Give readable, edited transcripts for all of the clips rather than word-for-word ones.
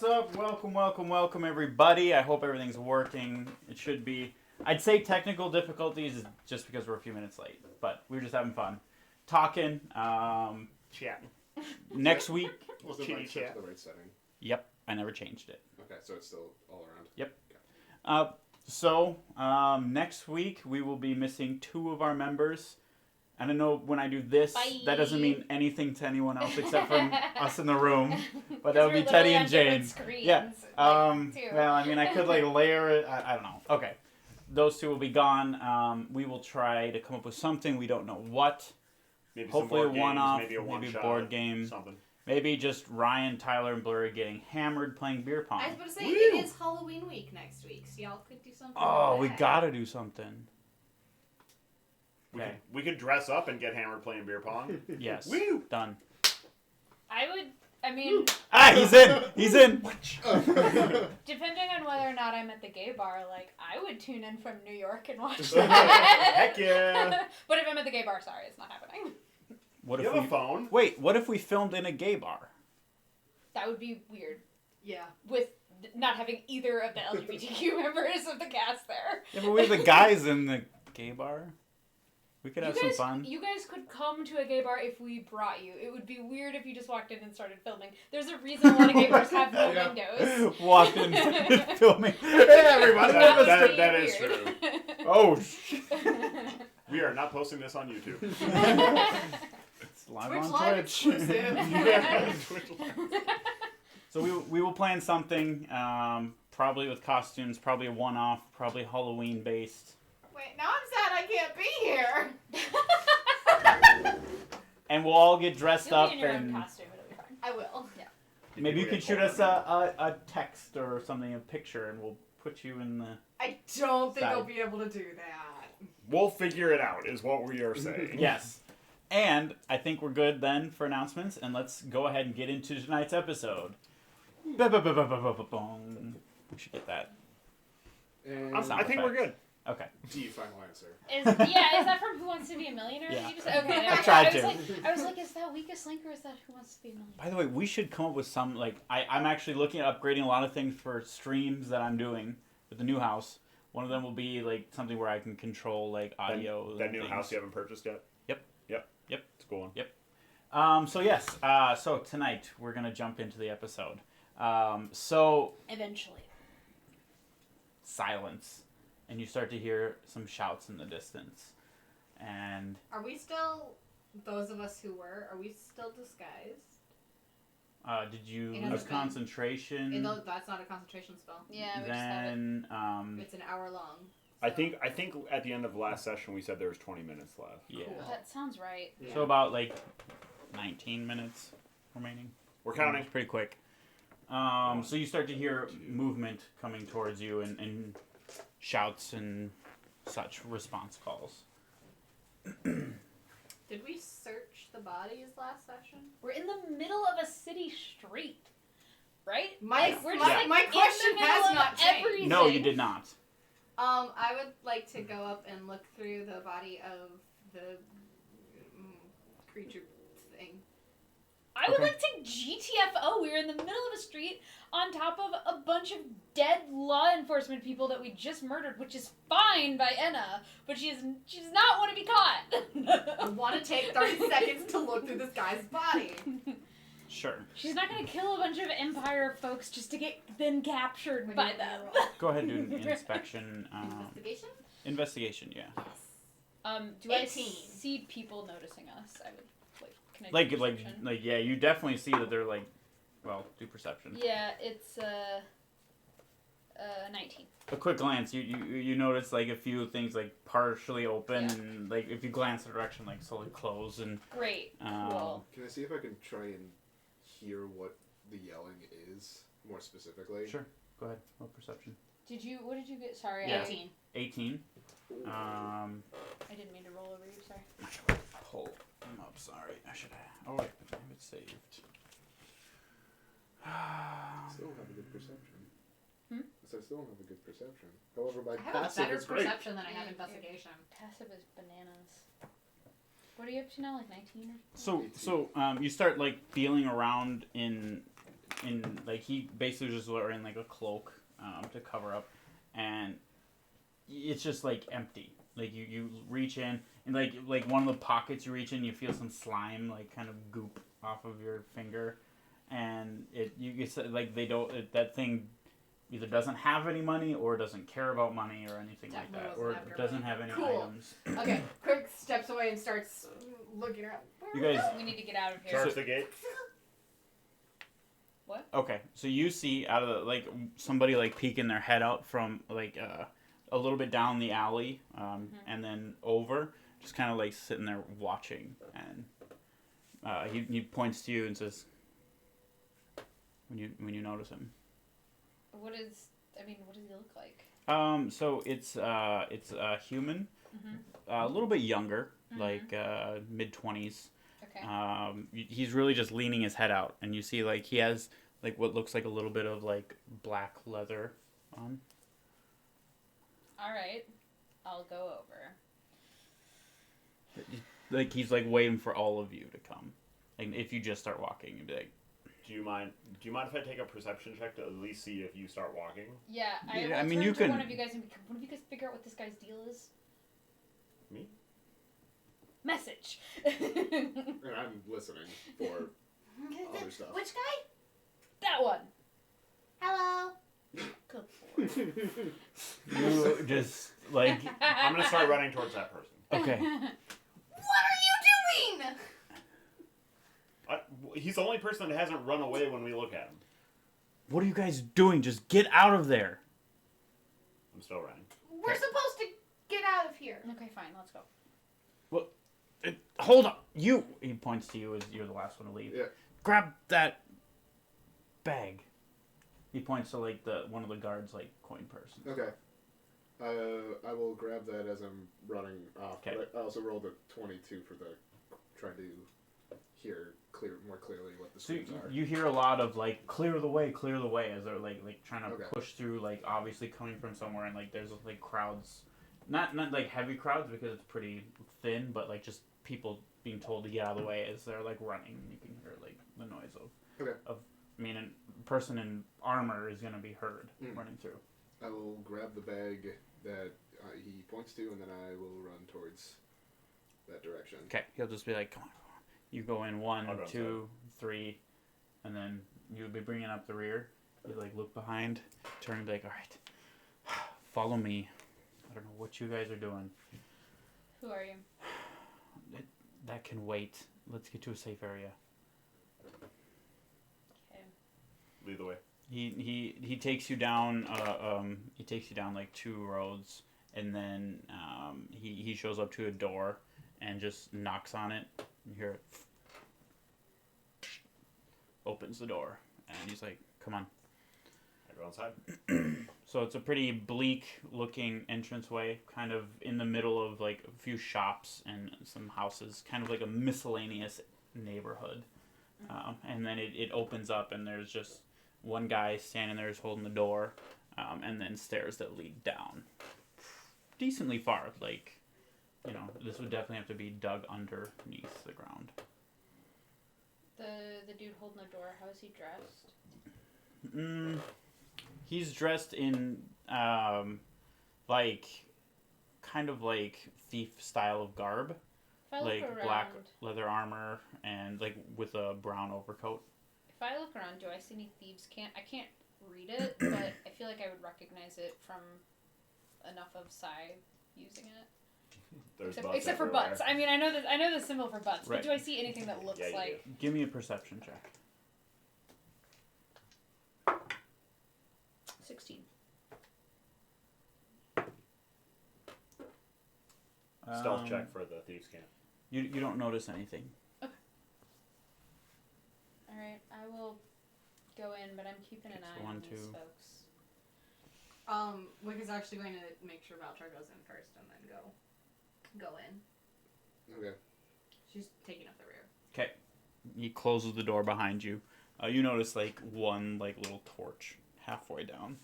What's up? Welcome, everybody. I hope everything's working. It should be. I'd say technical difficulties just because we're a few minutes late, but we're just having fun. Talking. Chatting. Next week. Was the right set to the right setting? Yep, I never changed it. Okay, so it's still all around? Yep. Okay. So, next week we will be missing 2 of our members. I don't know when I do this, that doesn't mean anything to anyone else except for us in the room. But that would be Teddy and Jane. Yeah. Well, I mean, I could layer it. I don't know. Okay. Those 2 will be gone. We will try to come up with something. We don't know what. Maybe hopefully some board a one-off, games, maybe a maybe a one-shot, board game. Something. Maybe just Ryan, Tyler, and Blurry getting hammered playing beer pong. I was about to say, it is Halloween week next week, so y'all could do something Oh, like we that. gotta do something. Okay. We could dress up and get hammered playing beer pong. Yes. Woo! Done. I mean... Ah, he's in! He's in! Depending on whether or not I'm at the gay bar, I would tune in from New York and watch Heck that. yeah! But if I'm at the gay bar, sorry, it's not happening. What You if have we... a phone. Wait, what if we filmed in a gay bar? That would be weird. Yeah. With not having either of the LGBTQ members of the cast there. Yeah, but we have the guys in the gay bar. We could have some fun. You guys could come to a gay bar if we brought you. It would be weird if you just walked in and started filming. There's a reason a lot of gay bars have no windows. Walked in and filming. Hey, everybody! That is true. Oh, We are not posting this on YouTube. It's live Twitch on Live Twitch. exclusive. So we will plan something, probably with costumes, probably a one-off, probably Halloween-based. Wait, now I'm sad I can't be here. And we'll all get dressed You'll up be in your own and costume, it'll be fine. I will. Yeah. maybe you could shoot us a text or something, a picture, and we'll put you in the... I don't think Side. I'll be able to do that. We'll figure it out, is what we are saying. Yes. And I think we're good then for announcements, and let's go ahead and get into tonight's episode. Ba-ba-ba-ba-ba-ba-bong. We should get that. And I think we're good. Okay. D, final answer. Is that from Who Wants to Be a Millionaire? Yeah. You just, okay. I tried was to. I was like, is that Weakest Link or is that Who Wants to Be a Millionaire? By the way, we should come up with some, I'm actually looking at upgrading a lot of things for streams that I'm doing with the new house. One of them will be, something where I can control, audio. That new things. house you haven't purchased yet? Yep. It's a cool one. Yep. So, yes. So, tonight, we're going to jump into the episode. Eventually. Silence. And you start to hear some shouts in the distance. And... Are we still, those of us who were, are we still disguised? did you It has lose been. concentration? That's not a concentration spell. Yeah, we just had it. Then, It's an hour long. I think at the end of last session we said there was 20 minutes left. yeah. Cool. That sounds right. Yeah. So about 19 minutes remaining. We're counting. It's pretty quick. So you start to hear movement coming towards you and shouts and such response calls. Did we search the bodies last session? We're in the middle of a city street, right? My We're question in the has middle not of changed. everything. No, you did not. I would like to go up and look through the body of the creature thing. I would Okay. like to GTFO. We were in the middle of a street on top of a bunch of dead law enforcement people that we just murdered, which is fine by Enna, but she does not want to be caught. I want to take 30 seconds to look through this guy's body. Sure. She's not going to kill a bunch of Empire folks just to get then captured by them. Go ahead and do an inspection. Investigation? Investigation, yeah. Do I 18. see people noticing us? I would, can I do perception? Yeah, you definitely see that they're do perception. Yeah, it's 19. A quick glance, you notice a few things partially open, Yeah. and if you glance the direction slowly close and Great. Cool. Can I see if I can try and hear what the yelling is more specifically? Sure. Go ahead. Roll perception. What did you get? Sorry, Yeah. 18. 18. I didn't mean to roll over you, sorry. I should pull them up. Sorry, I should have. Oh wait, I have it saved. Still don't have a good perception. Hmm? I said I still don't have a good perception. However, my I have a passive better is great. perception than I have Yeah, investigation. Passive is bananas. What are you up to now, 19 or So you start feeling around in in like he basically just wearing like a cloak to cover up, and it's just like empty. Like you reach in and like one of the pockets you reach in, you feel some slime like kind of goop off of your finger, and you like they don't that thing either doesn't have any money or doesn't care about money or anything Definitely like that, wasn't or after doesn't money. have any Cool. items. Okay, Quick steps away and starts looking around. You guys. We need to get out of here. Charge the gate. Okay, so you see out of the, like somebody like peeking their head out from like a little bit down the alley, and then over, just kind of like sitting there watching, and he points to you and says, when you notice him. What does he look like? So it's a human, a little bit younger, like mid-20s. Okay. He's really just leaning his head out, and you see like he has like what looks like a little bit of like black leather on. All right. I'll go over. Like he's like waiting for all of you to come, and if you just start walking, you'd be like, Do you mind if I take a perception check to at least see if you start walking? Yeah. Yeah, I mean, turn you to can- one of you guys and one of you guys figure out what this guy's deal is. Me? Message. And I'm listening for other stuff. Which guy? That one. Hello. Good boy. you just like I'm gonna start running towards that person. okay. What are you doing? He's the only person that hasn't run away when we look at him. What are you guys doing? Just get out of there. I'm still running. We're Okay. supposed to get out of here. Okay, fine. Let's go. Hold on. You. He points to you as you're the last one to leave. Yeah. Grab that bag. He points to like one of the guards like coin purse. Okay. I will grab that as I'm running off. Okay. But I also rolled a 22 for the trying to hear more clearly what the So screams are. you hear a lot of like clear the way as they're like trying to Okay. push through, like obviously coming from somewhere, and like there's like crowds, not like heavy crowds because it's pretty thin, but like just people being told to get out of the way as they're like running. You can hear like the noise of I mean, a person in armor is gonna be heard running through. I will grab the bag that he points to, and then I will run towards that direction. Okay, he'll just be like, come on. You go in one, I'll go 2, 3, and then you'll be bringing up the rear. You like look behind, turn and be like, all right, follow me. I don't know what you guys are doing. Who are you? That can wait. Let's get to a safe area. Okay. Lead the way. He takes you down. He takes you down like 2 roads, and then he shows up to a door and just knocks on it. You hear it. Opens the door, and he's like, "Come on." I go inside. So it's a pretty bleak looking entranceway, kind of in the middle of like a few shops and some houses, kind of like a miscellaneous neighborhood. And then it opens up, and there's just one guy standing there, just holding the door, and then stairs that lead down decently far. Like, you know, this would definitely have to be dug underneath the ground. The dude holding the door, how is he dressed? He's dressed in like kind of like thief style of garb, If I like look around, black leather armor and like with a brown overcoat. if I look around, do I see any thieves' I can't read it, but I feel like I would recognize it from enough of Psy using it. There's Except for everywhere. butts. I mean, I know the symbol for butts, Right. but do I see anything that looks Yeah, you like? Give me a perception check. 16. Stealth check for the thieves' camp. You don't notice anything. All right, I will go in, but I'm keeping an Okay, so eye 1, on these 2. folks. Wick is actually going to make sure Valtra goes in first and then go in. Okay. She's taking up the rear. Okay. He closes the door behind you. You notice like one like little torch halfway down.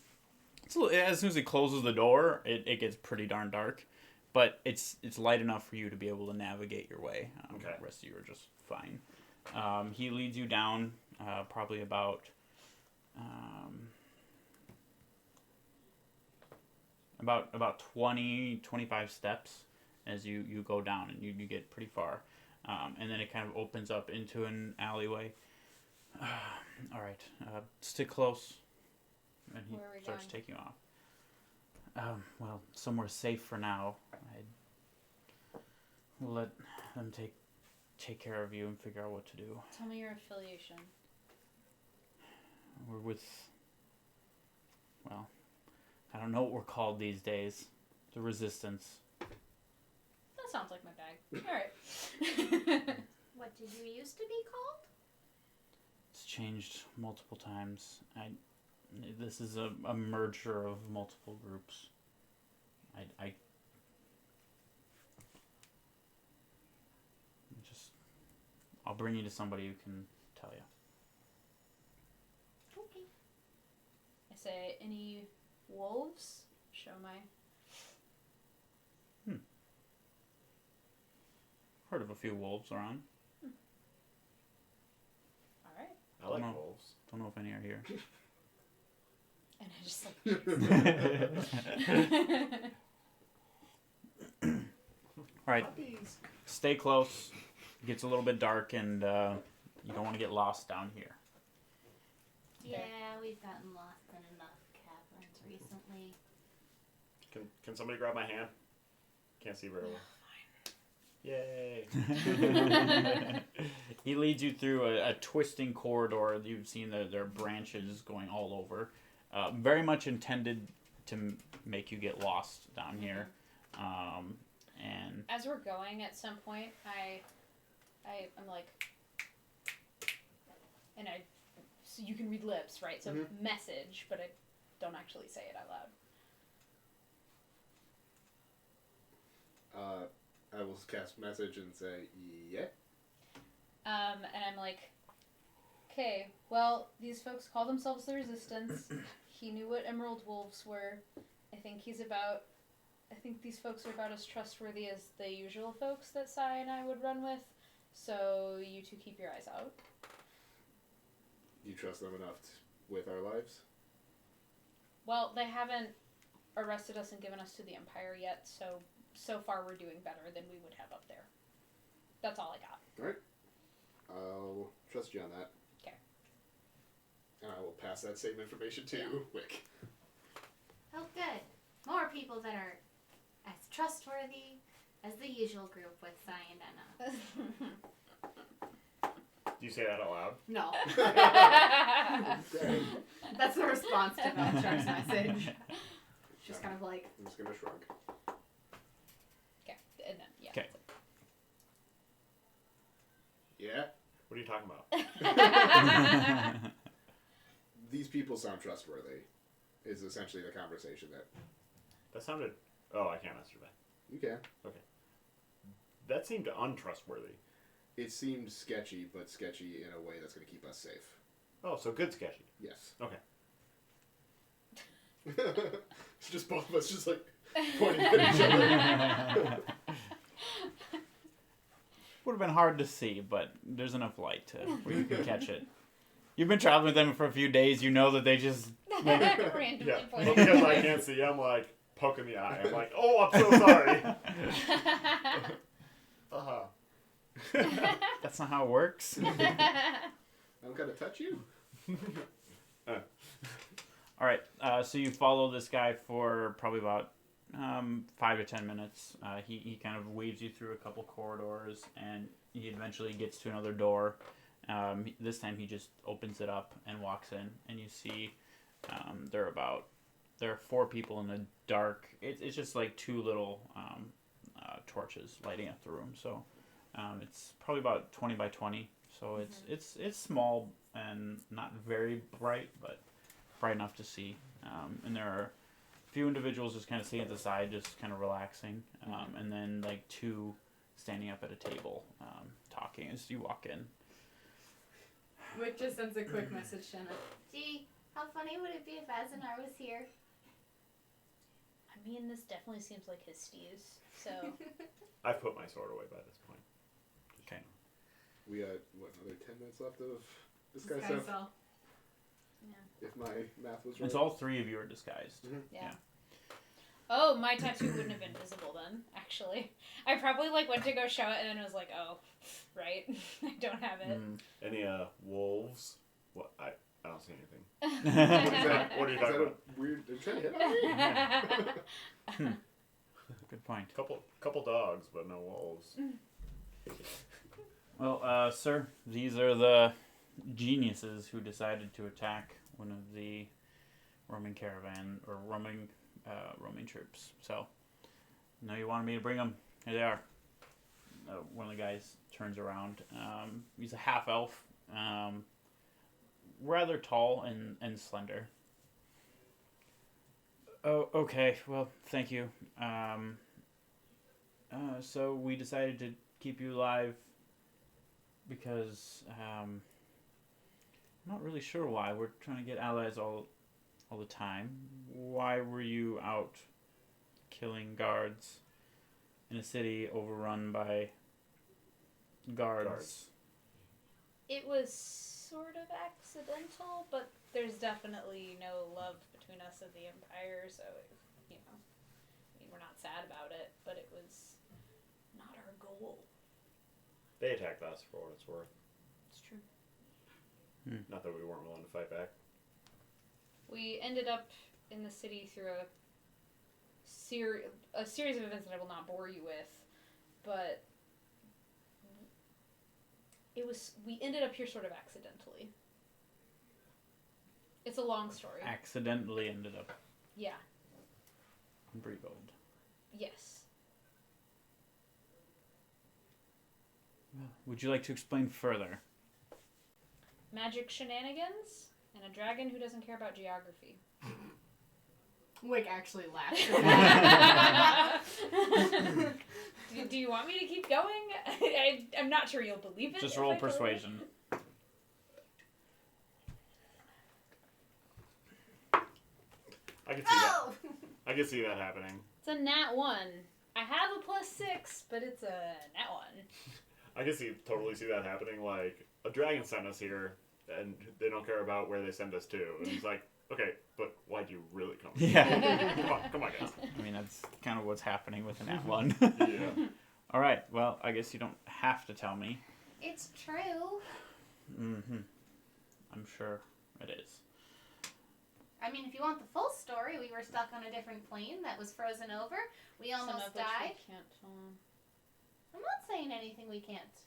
So as soon as he closes the door, it gets pretty darn dark, but it's light enough for you to be able to navigate your way. Okay. The rest of you are just fine. He leads you down probably about about 20, 25 steps as you go down, and you get pretty far. And then it kind of opens up into an alleyway. All right, stick close. And he Where are we starts going? taking off. Well, somewhere safe for now. We'll let them take care of you and figure out what to do. Tell me your affiliation. We're with, well, I don't know what we're called these days. The Resistance. That sounds like my bag. Alright. What did you used to be called? It's changed multiple times. This is a merger of multiple groups. I'll bring you to somebody who can tell you. Okay. I say, any wolves? Show my... Heard of a few wolves around. Alright. I like No. wolves. Don't know if any are here. And I just like... All right, Puppies. stay close. It gets a little bit dark, and you don't want to get lost down here. Yeah, we've gotten lost in enough caverns recently. Can somebody grab my hand? Can't see very well. Yay! He leads you through a twisting corridor. You've seen there are branches going all over. Very much intended to make you get lost down here. And As we're going, at some point, I'm like... And so you can read lips, right? So message, but I don't actually say it out loud. I will cast message and say, yeah. And I'm like, okay, well, these folks call themselves the Resistance. He knew what Emerald Wolves were. I think these folks are about as trustworthy as the usual folks that Sai and I would run with. So you two keep your eyes out. You trust them enough with our lives? Well, they haven't arrested us and given us to the Empire yet, so far we're doing better than we would have up there. That's all I got. Alright. I'll trust you on that. Okay. And I will pass that same information to Wick. Oh, good. More people that are as trustworthy as the usual group with Sai and Enna. Do you say that out loud? No. Okay. That's the response to Velchar's message. Just kind of like... I'm just gonna shrug. Okay, and then, yeah. Okay. Yeah? What are you talking about? These people sound trustworthy, is essentially the conversation that... That sounded... Oh, I can't answer that. You can. That seemed untrustworthy. It seemed sketchy, but sketchy in a way that's going to keep us safe. Oh, so good sketchy. Yes. Okay. It's just both of us just like pointing at each other. would have been hard to see, but there's enough light to where you can catch it. You've been traveling with them for a few days. You know that they just Randomly Yeah, pointing. but because I can't see, I'm like poking the eye. I'm like, oh, I'm so sorry. That's not how it works. I'm gonna touch you. All right, so you follow this guy for probably about 5 to 10 minutes. He kind of weaves you through a couple corridors, and he eventually gets to another door. This time he just opens it up and walks in, and you see there are 4 people in the dark. It's just like 2 little torches lighting up the room. So it's probably about 20 by 20. So it's small and not very bright, but bright enough to see. And there are a few individuals just kind of sitting at the side, just kind of relaxing, and then like 2 standing up at a table talking as you walk in. Wick just sends a quick message to Anna. Gee, how funny would it be if Azanar was here? I mean, this definitely seems like his steez, so... I've put my sword away by this point. Okay. We got, what, another 10 minutes left of this This guy's guy's stuff? all... If my math was right. It's all three of you are disguised. Mm-hmm. Yeah. Oh, my tattoo wouldn't have been visible then, actually. I probably, went to go show it and then was like, oh, right, I don't have it. Any, wolves? What? I don't see anything. What are you Is talking that about? a weird... Are you trying to hit me? Good point. Couple dogs, but no wolves. Well, sir, these are the geniuses who decided to attack one of the Roman caravan or Roman troops. So, no, you wanted me to bring them. Here they are. One of the guys turns around. He's a half elf, rather tall and slender. Oh, okay. Well, thank you. So we decided to keep you alive because I'm not really sure why. We're trying to get allies all the time. Why were you out killing guards in a city overrun by guards? It was sort of accidental, but there's definitely no love between us and the Empire, so, we're not sad about it, but it was not our goal. They attacked us for what it's worth. It's true. Not that we weren't willing to fight back. We ended up in the city through a series of events that I will not bore you with, but we ended up here sort of accidentally. It's a long story. Accidentally ended up Yeah. in Brevold. Yes. Would you like to explain further? Magic shenanigans and a dragon who doesn't care about geography. Wick actually laughs. Do you want me to keep going? I'm not sure you'll believe it. Just if roll I tell you. persuasion. I can see that. I can see that happening. It's a nat 1. I have a +6, but it's a nat 1. I can totally see that happening. Like, a dragon sent us here, and they don't care about where they send us to. And he's like, okay, but why do you really come here? Yeah. Come on, guys. I mean, that's kind of what's happening with an @1. Yeah. All right. Well, I guess you don't have to tell me. It's true. Mm-hmm. I'm sure it is. I mean, if you want the full story, we were stuck on a different plane that was frozen over. We Some almost of which died. we can't tell them. I'm not saying anything we can't.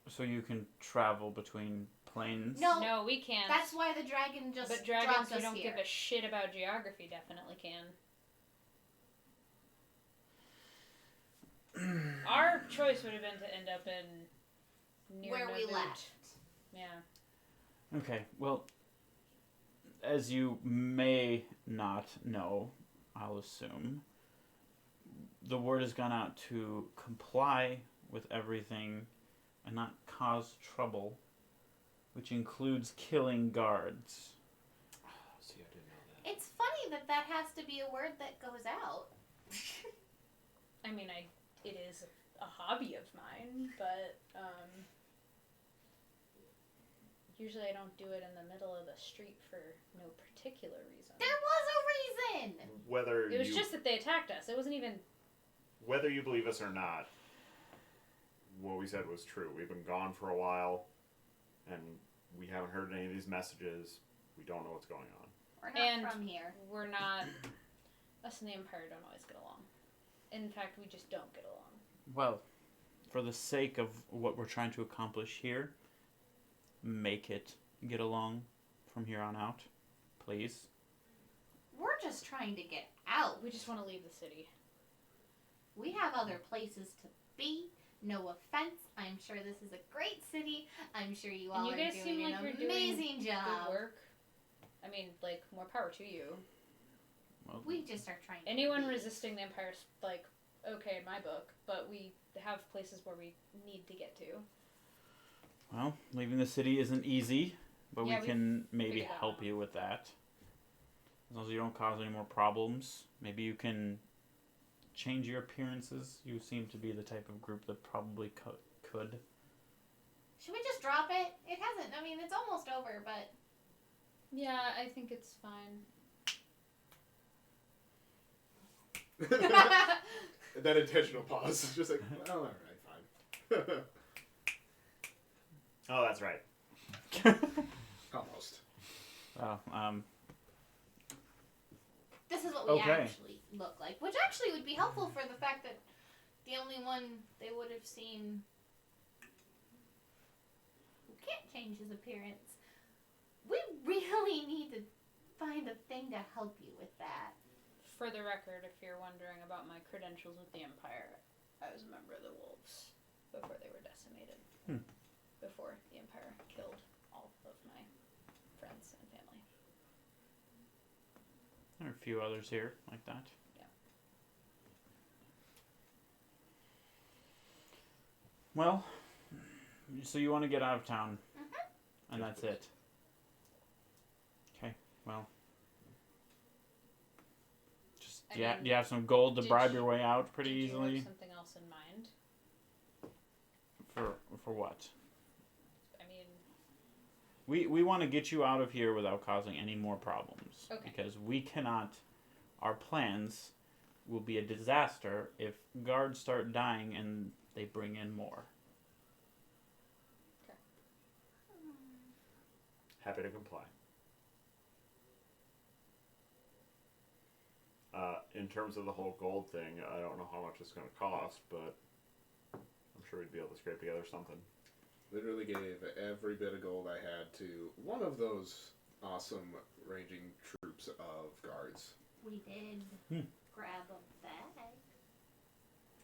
So you can travel between planes? No, we can't. That's why the dragon just But dragons dropped who us don't here. give a shit about geography definitely can. Our choice would have been to end up in near Where we Nabut. left. Yeah. Okay. Well, as you may not know, I'll assume, the word has gone out to comply with everything and not cause trouble, which includes killing guards. See, I didn't know that. It's funny that has to be a word that goes out. I mean, it is a hobby of mine, but usually I don't do it in the middle of the street for no particular reason. There was a reason! It was just that they attacked us. It wasn't even... Whether you believe us or not, what we said was true. We've been gone for a while, and we haven't heard any of these messages. We don't know what's going on. We're not from here. We're not... Us and the Empire don't always get along. In fact, we just don't get along. Well, for the sake of what we're trying to accomplish here, make it get along from here on out, please. We're just trying to get out. We just want to leave the city. We have other places to be. No offense. I'm sure this is a great city. I'm sure you all And you are guys doing seem like an you're amazing doing job. Good work. I mean, more power to you. Well, We just are trying to Anyone leave. resisting the Empire's, okay in my book, but we have places where we need to get to. well, leaving the city isn't easy, but Yeah, we can maybe figured that help out. you with that. As long as you don't cause any more problems, maybe you can change your appearances. You seem to be the type of group that probably could. Should we just drop it? It hasn't. I mean, it's almost over, but Yeah, I think it's fine. That intentional pause is just like, well, all right, fine. Oh, that's right. Almost. Oh, This is what we Okay. actually look like, which actually would be helpful for the fact that the only one they would have seen who can't change his appearance. We really need to find a thing to help you with that. For the record, if you're wondering about my credentials with the Empire, I was a member of the Wolves before they were decimated. Before the Empire killed all of my friends and family. there are a few others here like that. Yeah. Well, so you want to get out of town, Mm-hmm. and that's it. Okay, well. Just, I do you, mean, do you have some gold to did bribe you- your way out pretty Did you easily? have something else in mind? For what? I mean, We want to get you out of here without causing any more problems. Okay. Because we cannot. Our plans will be a disaster if guards start dying and they bring in more. Happy to comply. In terms of the whole gold thing, I don't know how much it's going to cost, but I'm sure we'd be able to scrape together something. Literally gave every bit of gold I had to one of those awesome ranging troops of guards. We did grab a bag.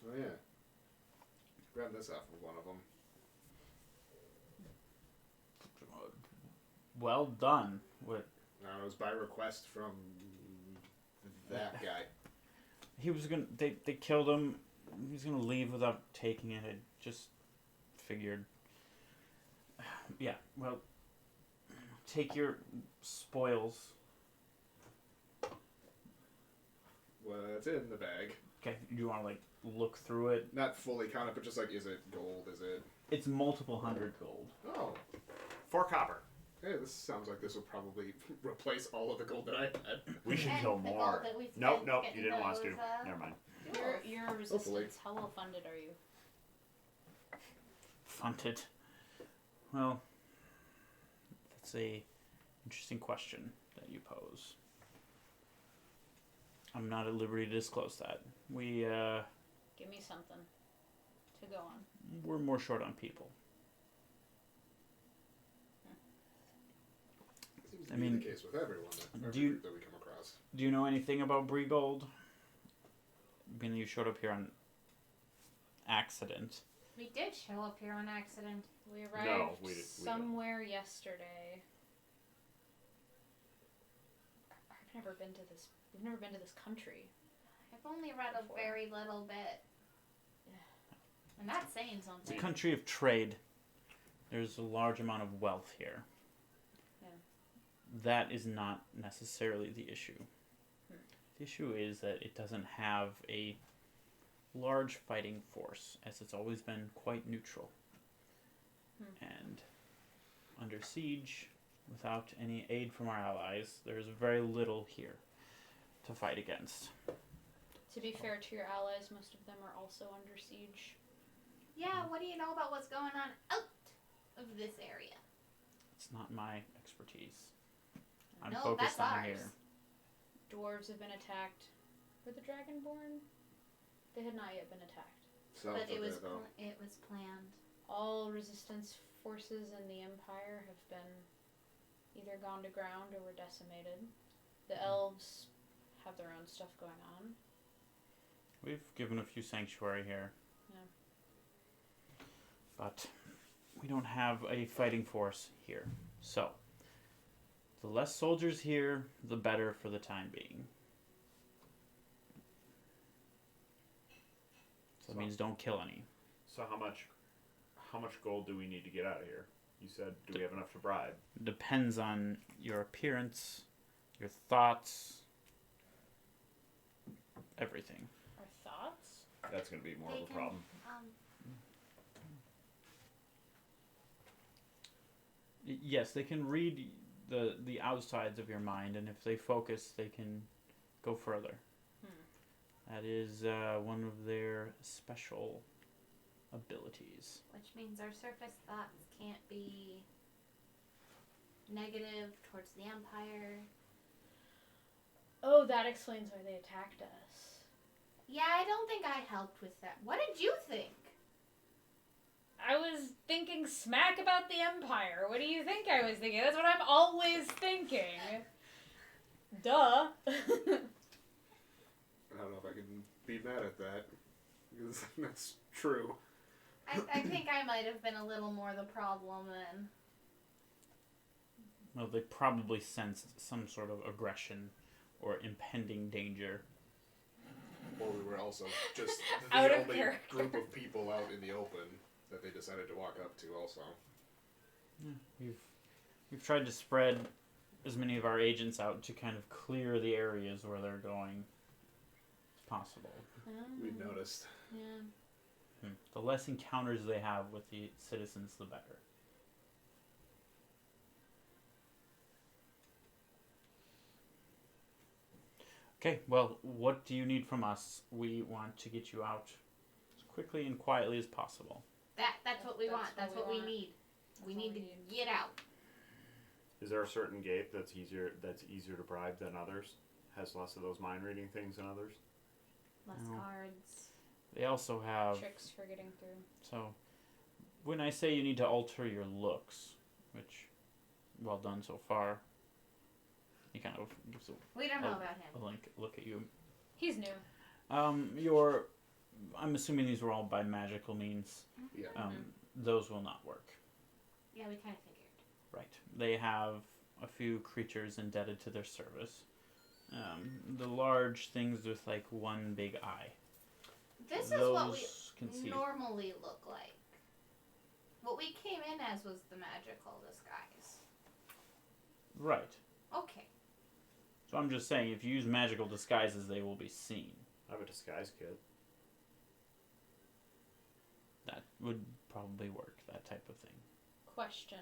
Oh yeah. Grab this off of one of them. Well done. With It was by request from that guy. he was gonna. They killed him. He was gonna leave without taking it. I just figured. Yeah. Well. Take your spoils. What's in the bag? Okay. Do you want to look through it? Not fully count it, but just is it gold? Is it? It's multiple hundred gold. Oh. 4 copper. Hey, this sounds like this will probably replace all of the gold that I had. We should And kill the gold more. that we Nope, spent nope, getting you didn't want us to. those, Never mind. you're a resistance. How well funded are you? Funded. Well, that's a interesting question that you pose. I'm not at liberty to disclose that. Give me something to go on. We're more short on people. Seems to I be mean, the case with everyone that, do you- that we come across. Do you know anything about Bree Gold? Being that you showed up here on accident. We did show up here on accident. We arrived No, we didn't. somewhere yesterday. I've never been to this. We've never been to this country. I've only read a very little bit. And that's saying It's a something. country of trade. There's a large amount of wealth here. Yeah. That is not necessarily the issue. The issue is that it doesn't have a large fighting force, as it's always been quite neutral. And under siege, without any aid from our allies, there's very little here to fight against. To be fair to your allies, most of them are also under siege. Yeah, what do you know about what's going on out of this area? It's not my expertise. I'm No, focused that's on ours. here. Dwarves have been attacked. Were the Dragonborn? They had not yet been attacked. South But of it was there, though. it was planned. All resistance forces in the Empire have been either gone to ground or were decimated. The elves have their own stuff going on. We've given a few sanctuary here. Yeah. But we don't have a fighting force here. So, the less soldiers here, the better for the time being. So that means don't kill any. So how much gold do we need to get out of here? You said, do we have enough to bribe? Depends on your appearance, your thoughts, everything. Our thoughts? That's going to be more They of a can, problem. Yes, they can read the outsides of your mind, and if they focus, they can go further. That is one of their special abilities. Which means our surface thoughts can't be negative towards the Empire. Oh, that explains why they attacked us. Yeah, I don't think I helped with that. What did you think? I was thinking smack about the Empire. What do you think I was thinking? That's what I'm always thinking. Duh. I don't know if I can be mad at that. Because that's true. I think I might have been a little more the problem then. Well, they probably sensed some sort of aggression or impending danger. Or we were also just Out the of only character. group of people out in the open that they decided to walk up to also. Yeah, we've tried to spread as many of our agents out to kind of clear the areas where they're going as possible. We've noticed. Yeah. The less encounters they have with the citizens, the better. Okay, well, what do you need from us? We want to get you out as quickly and quietly as possible. That's what we want. That's what we want. need. We That's need all to we need. get out. Is there a certain gate that's easier to bribe than others? Has less of those mind reading things than others? Less No. cards. They also have... Tricks for getting through. So, when I say you need to alter your looks, which, well done so far, he kind of gives We don't know Oh. about a him. look at you. He's new. I'm assuming these were all by magical means. Yeah. Those will not work. Yeah, we kind of figured. Right. They have a few creatures indebted to their service. The large things with like one big eye. This is Those what we can see. normally look like. What we came in as was the magical disguise. Right. Okay. So I'm just saying, if you use magical disguises, they will be seen. I have a disguise kit. That would probably work, that type of thing. Question.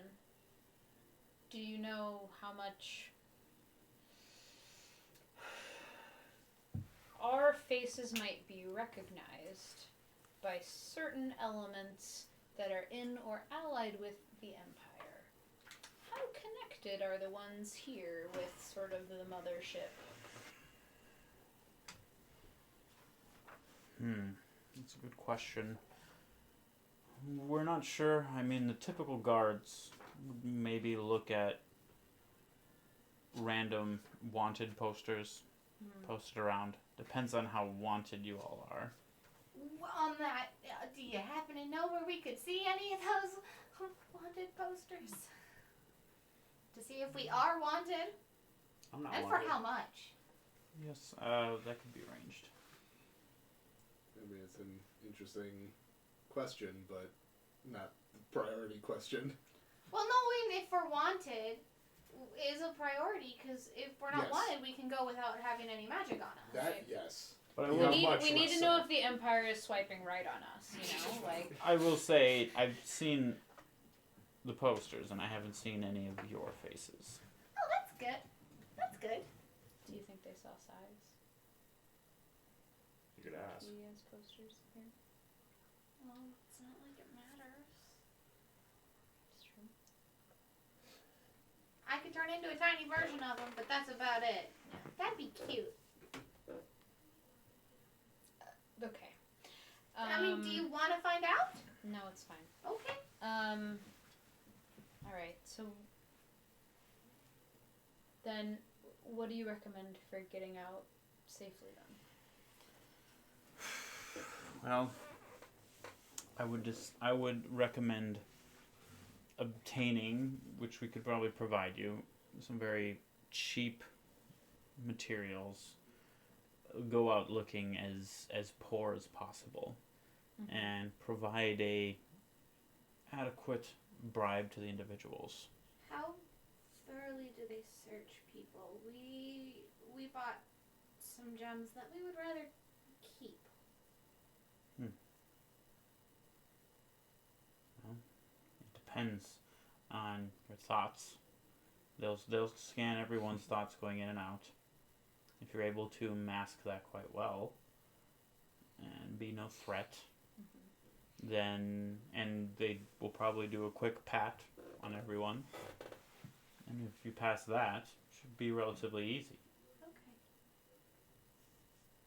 Do you know how much our faces might be recognized by certain elements that are in or allied with the Empire? How connected are the ones here with sort of the mothership? That's a good question. We're not sure. I mean, the typical guards would maybe look at random wanted posters posted around. Depends on how wanted you all are. On that, do you happen to know where we could see any of those wanted posters? To see if we are wanted? I'm not And wanted. for how much? Yes, that could be arranged. I mean, it's an interesting question, but not the priority question. Well, knowing if we're wanted is a priority, because if we're not Yes. wanted, we can go without having any magic on us. That, yes. But I We will, have much We need less to know so. if the Empire is swiping right on us, you know? Like, I will say, I've seen the posters, and I haven't seen any of your faces. Oh, that's good. That's good. do you think they saw size? You could ask. He has posters here. Well, it's not like it matters. It's true. I could turn into a tiny version of them, but that's about it. That'd be cute. Okay. I mean, do you want to find out? No, it's fine. Okay. Alright, so then what do you recommend for getting out safely then? Well, I would recommend obtaining, which we could probably provide you, some very cheap materials. Go out looking as poor as possible, and provide a adequate bribe to the individuals. How thoroughly do they search people? We bought some gems that we would rather keep. Well, it depends on your thoughts. They'll scan everyone's thoughts going in and out. If you're able to mask that quite well and be no threat, then they will probably do a quick pat on everyone. And if you pass that, it should be relatively easy. Okay.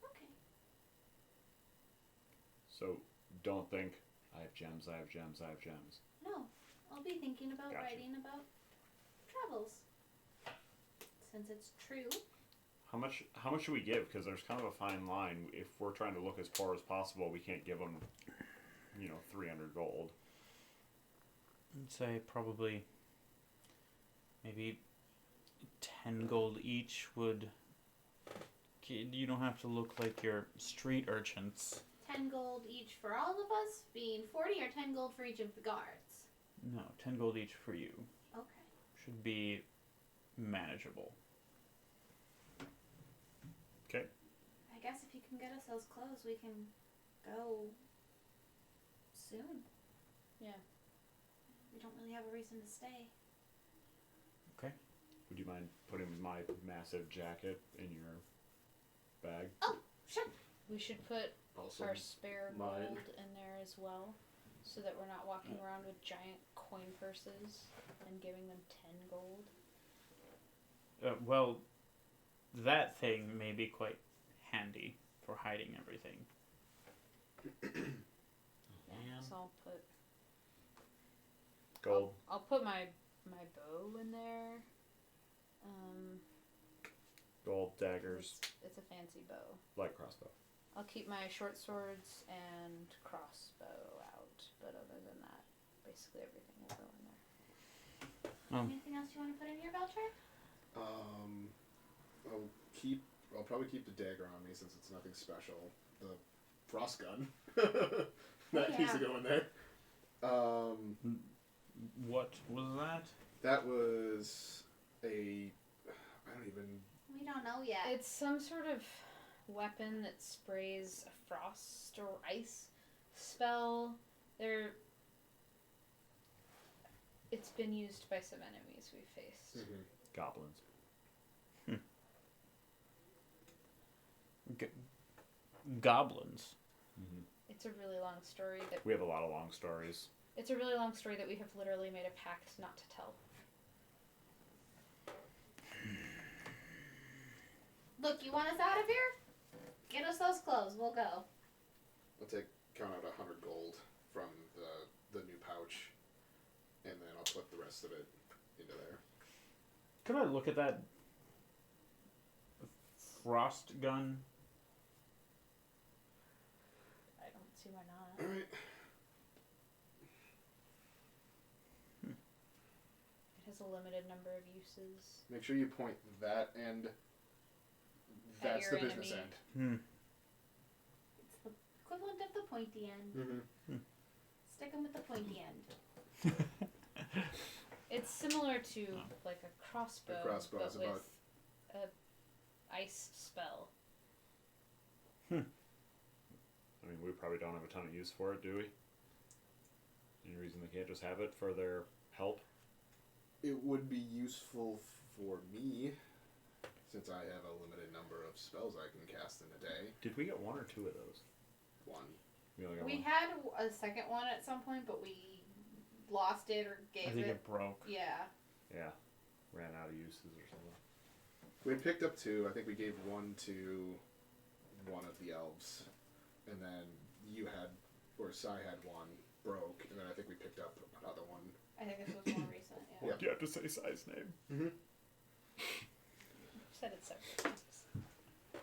Okay. So don't think I have gems. No, I'll be thinking about Gotcha. writing about travels. Since it's true. How much should we give? Because there's kind of a fine line. If we're trying to look as poor as possible, we can't give them, 300 gold. I'd say probably maybe 10 gold each would. You don't have to look like you're street urchins. 10 gold each for all of us, being 40, or 10 gold for each of the guards? No, 10 gold each for you. Okay. Should be manageable. Okay. I guess if you can get us those clothes, we can go soon. Yeah. We don't really have a reason to stay. Would you mind putting my massive jacket in your bag? Oh, sure. We should put Also, our spare mine. gold in there as well, so that we're not walking around with giant coin purses and giving them 10 gold. Well, that thing may be quite handy for hiding everything. Yeah, so I'll put Gold. I'll put my bow in there. Gold, daggers, It's a fancy bow. light crossbow. I'll keep my short swords and crossbow out, but other than that, basically everything will go in there. Anything else you want to put in your voucher? I'll probably keep the dagger on me since it's nothing special. The frost gun. That needs to go in there. What was that? That was I don't even. We don't know yet. It's some sort of weapon that sprays a frost or ice spell. It's been used by some enemies we've faced. Mm-hmm. Goblins. Goblins. Mm-hmm. It's a really long story that We have a lot of long stories. It's a really long story that we have literally made a pact not to tell. Look, you want us out of here? Get us those clothes. We'll go. I'll count out 100 gold from the new pouch, and then I'll put the rest of it into there. Could I look at that frost gun? I don't see why not. All right. It has a limited number of uses. Make sure you point that end. That's your the business enemy. end. It's the equivalent of the pointy end. Mm-hmm. Stick them with the pointy end. It's similar to like a crossbow, A crossbow but is with about- a ice spell. I mean, we probably don't have a ton of use for it, do we? Any reason they can't just have it for their help? It would be useful for me, since I have a limited number of spells I can cast in a day. Did we get one or two of those? One. We only got We one. had a second one at some point, but we lost it or I gave think it. it broke. Yeah. Yeah. Ran out of uses or something. We had picked up two. I think we gave one to one of the elves, and then you had, or Sai had one, broke, and then I think we picked up another one. I think this was more recent. Yeah. What do you have to say Sai's name? Mm-hmm. I've said it several times.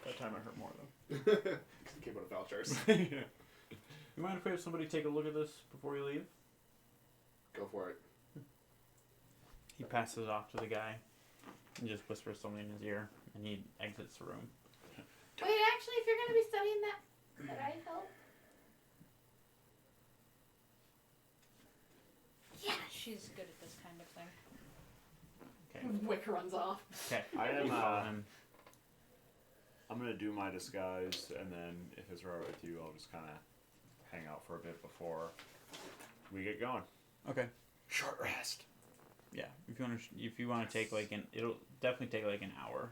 That time I hurt more though. It came out of vouchers. Yeah. You mind if we have somebody take a look at this before you leave? Go for it. He passes it off to the guy and just whispers something in his ear, and he exits the room. Wait, actually, if you're going to be studying that, could I help? Yeah. She's good at this kind of thing. Okay. Wick runs off. Okay. I am, You follow him. I'm gonna do my disguise, and then if it's alright with you, I'll just kind of hang out for a bit before we get going. Okay. Short rest. Yeah, if you want to take like it'll definitely take like an hour.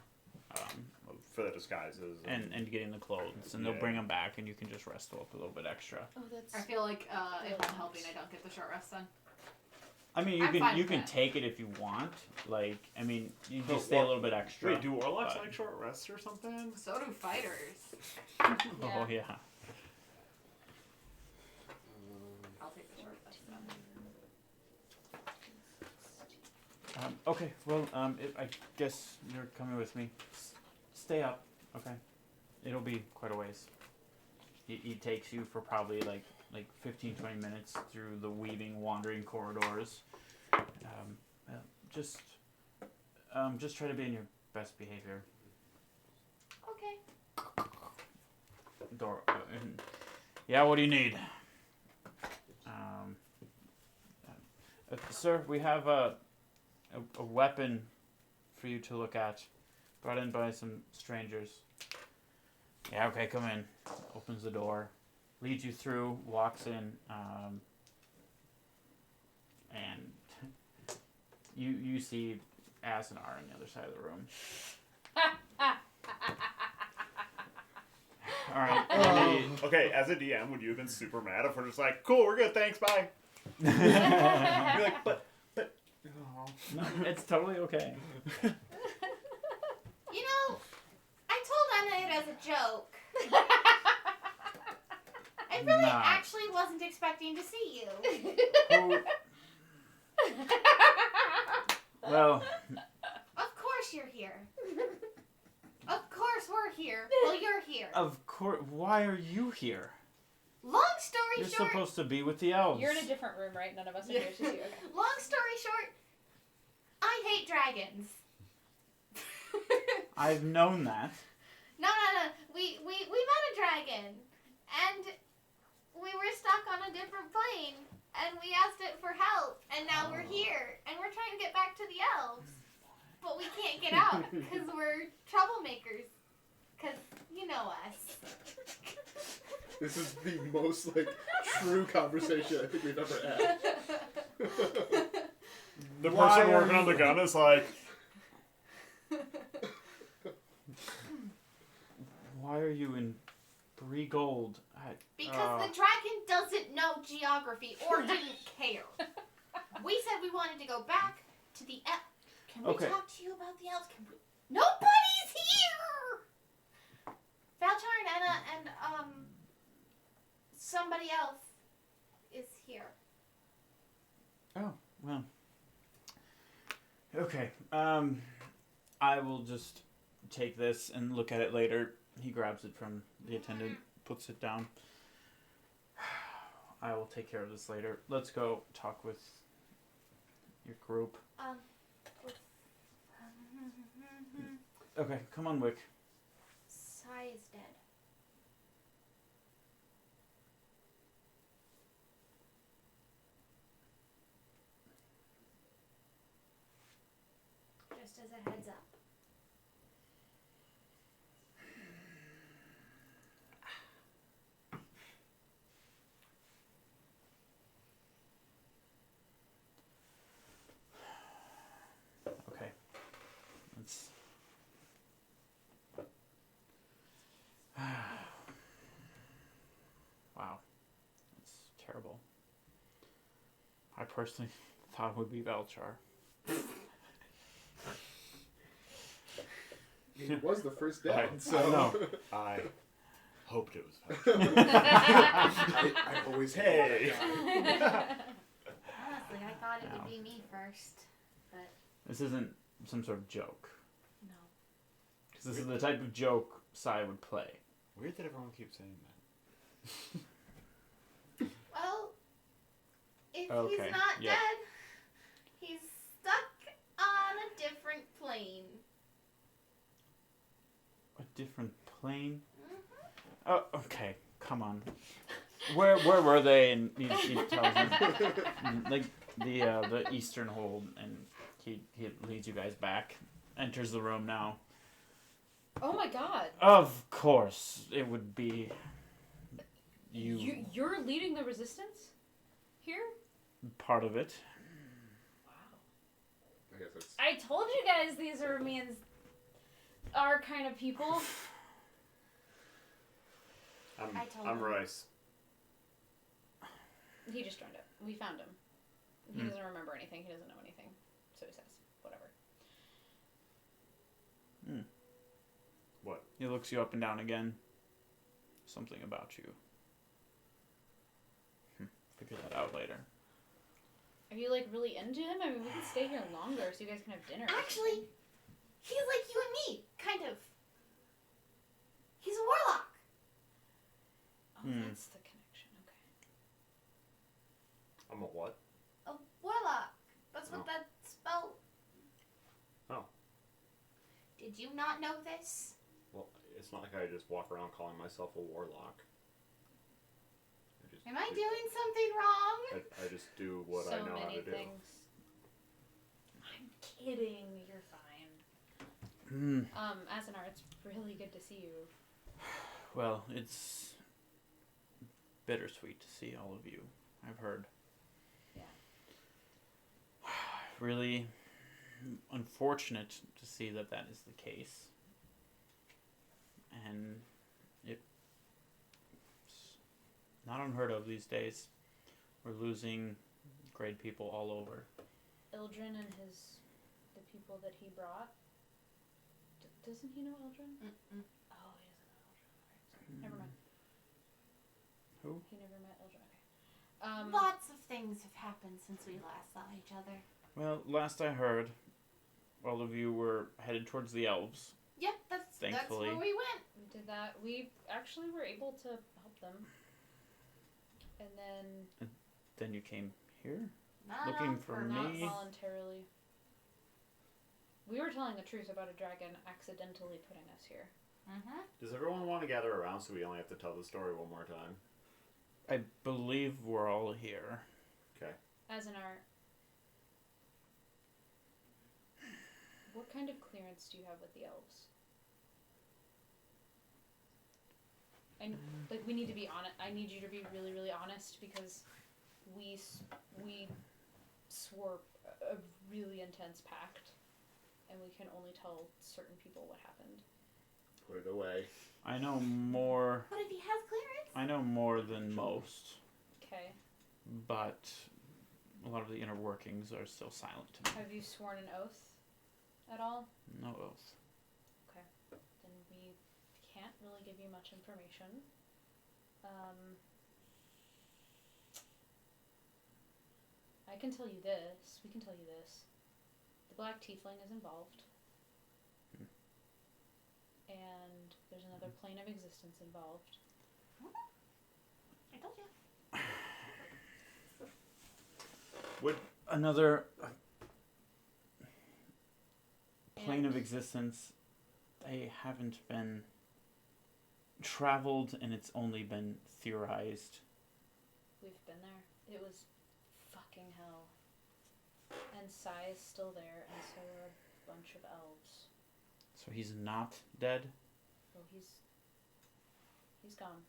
For the disguises and getting the clothes, and they'll bring them back, and you can just rest up a little bit extra. Oh, that's. I feel like if I'm helping, I don't get the short rest then. I mean, you can take it if you want. Like, I mean, you just stay a little bit extra. Wait, do warlocks like short rests or something? So do fighters. Oh yeah. I'll take the short rest then. Okay, well, I guess you're coming with me. Stay up, okay? It'll be quite a ways. It takes you for probably like 15, 20 minutes through the weaving, wandering corridors. Just try to be in your best behavior. Okay. Door. Yeah, what do you need? Sir, we have a weapon for you to look at, brought in by some strangers. Yeah, okay, come in. Opens the door, leads you through, walks in, and you see As and R on the other side of the room. All right. Okay, as a DM, would you have been super mad if we're just like, cool, we're good, thanks, bye? You're like, but. No, it's totally okay. You know, I told Anna it as a joke. I really actually wasn't expecting to see you. Well. Of course you're here. Of course we're here. Well, you're here. Of course. Why are you here? Long story You're short. supposed to be with the elves. You're in a different room, right? None of us are here. It's just you. Okay. Long story short, I hate dragons. I've known that. No. We met a dragon, and we were stuck on a different plane, and we asked it for help, and now we're here, and we're trying to get back to the elves, but we can't get out because we're troublemakers. Because you know us. This is the most true conversation I think we've ever had. The person working on the gun is like, why are you in 3 gold? Because the dragon doesn't know geography or didn't care. We said we wanted to go back to the elves. Can we talk to you about the elves? Nobody's here! Valchar and Anna and somebody else is here. Oh, well. Okay. I will just take this and look at it later. He grabs it from the attendant, puts it down. I will take care of this later. Let's go talk with your group. Okay, come on, Wick. Sai is dead. Just as a heads up. Okay. Let's... Wow. That's terrible. I personally thought it would be Valchar. It was the first down, so... I know. I hoped it was I always Hey. Honestly, I thought it would be me first, but This isn't some sort of joke. no. Because this is the type of joke Sai would play. Weird that everyone keeps saying that. Well, if Okay, he's not yeah. dead, he's stuck on a different plane. A different plane? Mm-hmm. Oh, okay. Come on. Where were they? And he tells them, like the eastern hold, and he leads you guys back. Enters the room now. Oh my god. Of course, it would be You're leading the resistance here? part of it. Wow. I guess it's... I told you guys these are me and our kind of people. I'm Rice. He just joined up. We found him. He doesn't remember anything. He doesn't know anything. So he says, whatever. What? He looks you up and down again. Something about you. Figure that out later. Are you, like, really into him? I mean, we can stay here longer so you guys can have dinner. Actually, he's like you and me, kind of. He's a warlock. Oh, that's the connection. Okay. I'm a what? A warlock. That's what that spell. Oh. Did you not know this? Well, it's not like I just walk around calling myself a warlock. Am I doing something wrong? I just do what I know how to do. Things. I'm kidding. You're fine. Asinar, it's really good to see you. Well, it's bittersweet to see all of you. I've heard. Yeah. Really unfortunate to see that is the case. And it's not unheard of these days. We're losing great people all over. Ildren and the people that he brought. Doesn't he know Ildren? Mm-mm. Oh, he doesn't know Ildren. Alright, never mind. Who? He never met Ildren. Okay. Lots of things have happened since we last saw each other. Well, last I heard, all of you were headed towards the elves. Yep, that's Thankfully. where we went. We did that. We actually were able to help them. And Then you came here? Not Looking on for purpose. not me? voluntarily. We were telling the truth about a dragon accidentally putting us here. Mm-hmm. Does everyone want to gather around so we only have to tell the story one more time? I believe we're all here. Okay. Asinar, what kind of clearance do you have with the elves? We need to be honest. I need you to be really, really honest because we swore a really intense pact, and we can only tell certain people what happened. Put it away. I know more. But if he has clearance? I know more than most, Okay. but a lot of the inner workings are still silent to me. Have you sworn an oath at all? No oath. Okay. Then we can't really give you much information. I can tell you this. We can tell you this. The Black Tiefling is involved. And there's another plane of existence involved. I told you. Would another plane of existence, they haven't been traveled and it's only been theorized. We've been there. It was fucking hell. And Sai is still there, and so are a bunch of elves. So he's not dead? Well, he's gone.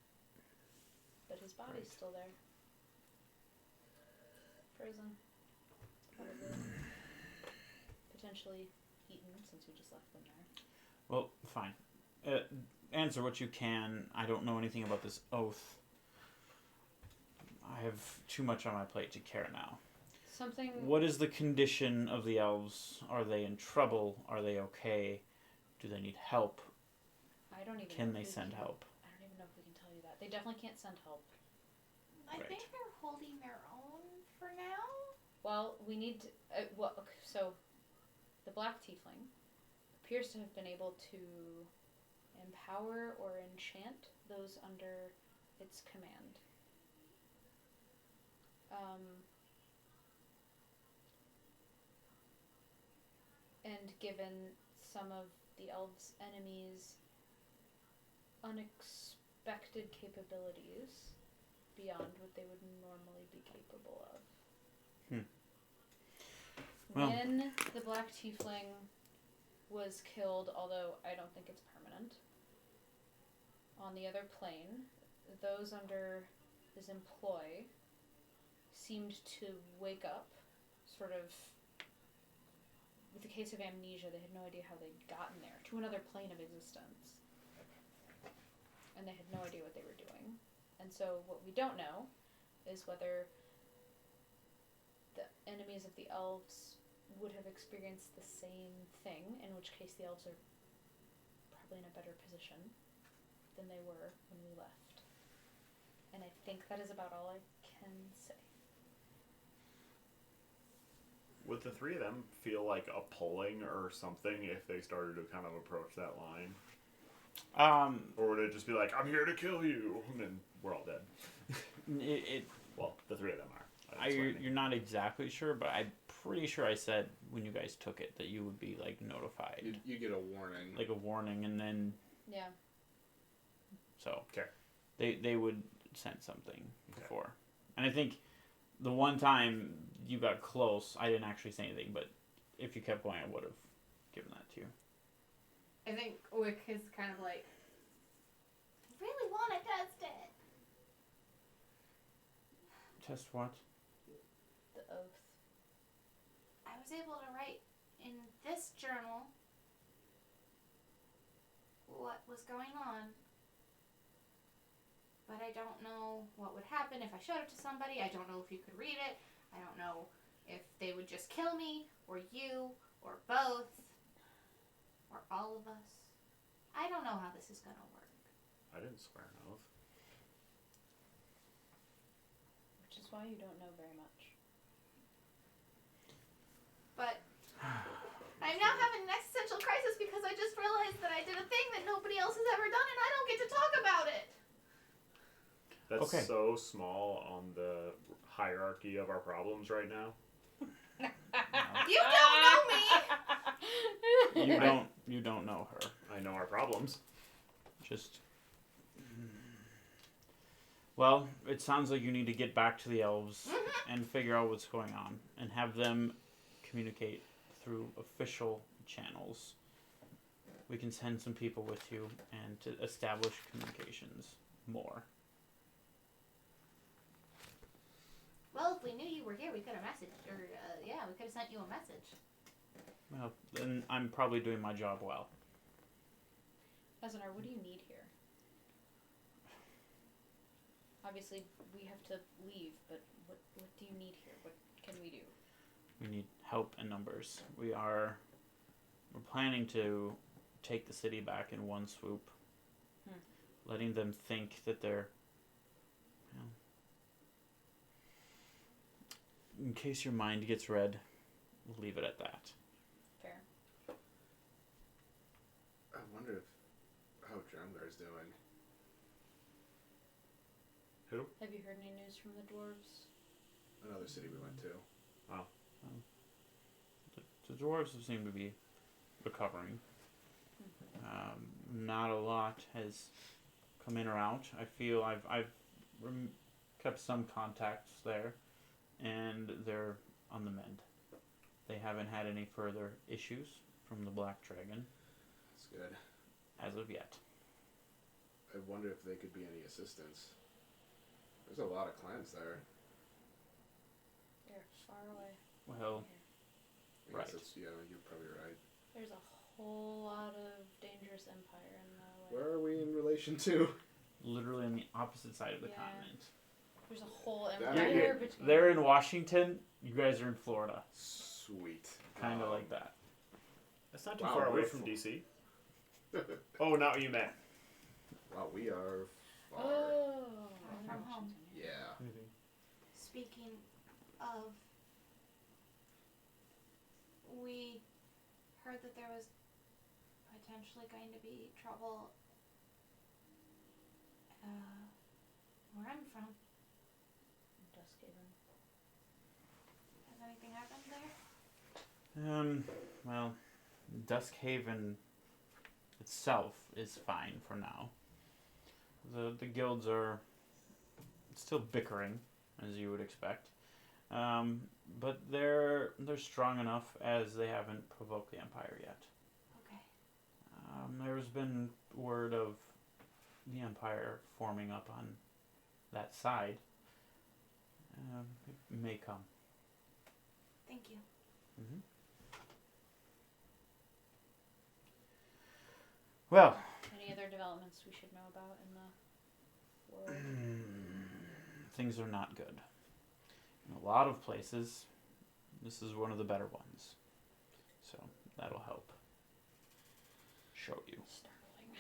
But his body's Right. still there. Frozen. Probably. Potentially eaten, since we just left them there. Well, fine. Answer what you can. I don't know anything about this oath. I have too much on my plate to care now. Something... What is the condition of the elves? Are they in trouble? Are they okay? Do they need help? I don't even know Can if they we send help? I don't even know if we can tell you that. They definitely can't send help. I Right. think they're holding their own for now. Well, we need to... okay, so, the Black Tiefling appears to have been able to empower or enchant those under its command. And given some of the elves' enemies' unexpected capabilities beyond what they would normally be capable of. Well. When the Black Tiefling was killed, although I don't think it's permanent, on the other plane, those under his employ seemed to wake up, sort of with the case of amnesia, they had no idea how they'd gotten there, to another plane of existence. And they had no idea what they were doing. And so what we don't know is whether the enemies of the elves would have experienced the same thing, in which case the elves are probably in a better position than they were when we left. And I think that is about all I can say. Would the three of them feel like a pulling or something if they started to kind of approach that line? Or would it just be like, I'm here to kill you, and then we're all dead? Well, the three of them are. You're not exactly sure, but I'm pretty sure I said when you guys took it that you would be like notified. You get a warning. Like a warning, and then Yeah. so Okay. they would send something before. And I think the one time you got close, I didn't actually say anything, but if you kept going, I would have given that to you. I think Wick is kind of like, I really want to test it. Test what? The oath. I was able to write in this journal what was going on. But I don't know what would happen if I showed it to somebody. I don't know if you could read it. I don't know if they would just kill me, or you, or both, or all of us. I don't know how this is going to work. I didn't swear an oath. Which is why you don't know very much. But I'm now having an existential crisis because I just realized that I did a thing that nobody else has ever done and I don't get to talk about it. That's so small on the hierarchy of our problems right now. You don't know me! You don't know her. I know our problems. Just well, it sounds like you need to get back to the elves and figure out what's going on and have them communicate through official channels. We can send some people with you and to establish communications more. Well, if we knew you were here, we could have messaged, or, we could have sent you a message. Well, then I'm probably doing my job well. Azanar, what do you need here? Obviously, we have to leave, but what do you need here? What can we do? We need help in numbers. We're planning to take the city back in one swoop. Letting them think that they're, in case your mind gets read, we'll leave it at that. Fair. I wonder how Drumgar's doing. Who? Have you heard any news from the dwarves? Another city we went to. Wow. The dwarves seem to be recovering. Not a lot has come in or out. I feel I've kept some contacts there, and they're on the mend. They haven't had any further issues from the Black Dragon. That's good. As of yet. I wonder if they could be any assistance. There's a lot of clans there. They're far away. Well, I right. guess it's, you're probably right. There's a whole lot of dangerous empire in the way. Where are we in relation to? literally on the opposite side of the Yeah. continent. There's a whole That- empire between. They're in Washington. You guys are in Florida. Sweet. Kind of like that. That's not too Wow, far away we're from full. DC. Oh, not what you meant. Wow, we are far. Oh. From home. Yeah. Speaking of, we heard that there was potentially going to be trouble where I'm from. Duskhaven. Has anything happened there? Well, Duskhaven itself is fine for now. The guilds are still bickering, as you would expect. But they're strong enough as they haven't provoked the Empire yet. Okay. There's been word of the Empire forming up on that side. It may come. Thank you. Mm-hmm. Well. Any other developments we should know about in the world? Things are not good. In a lot of places, this is one of the better ones. So that'll help show you. Startling.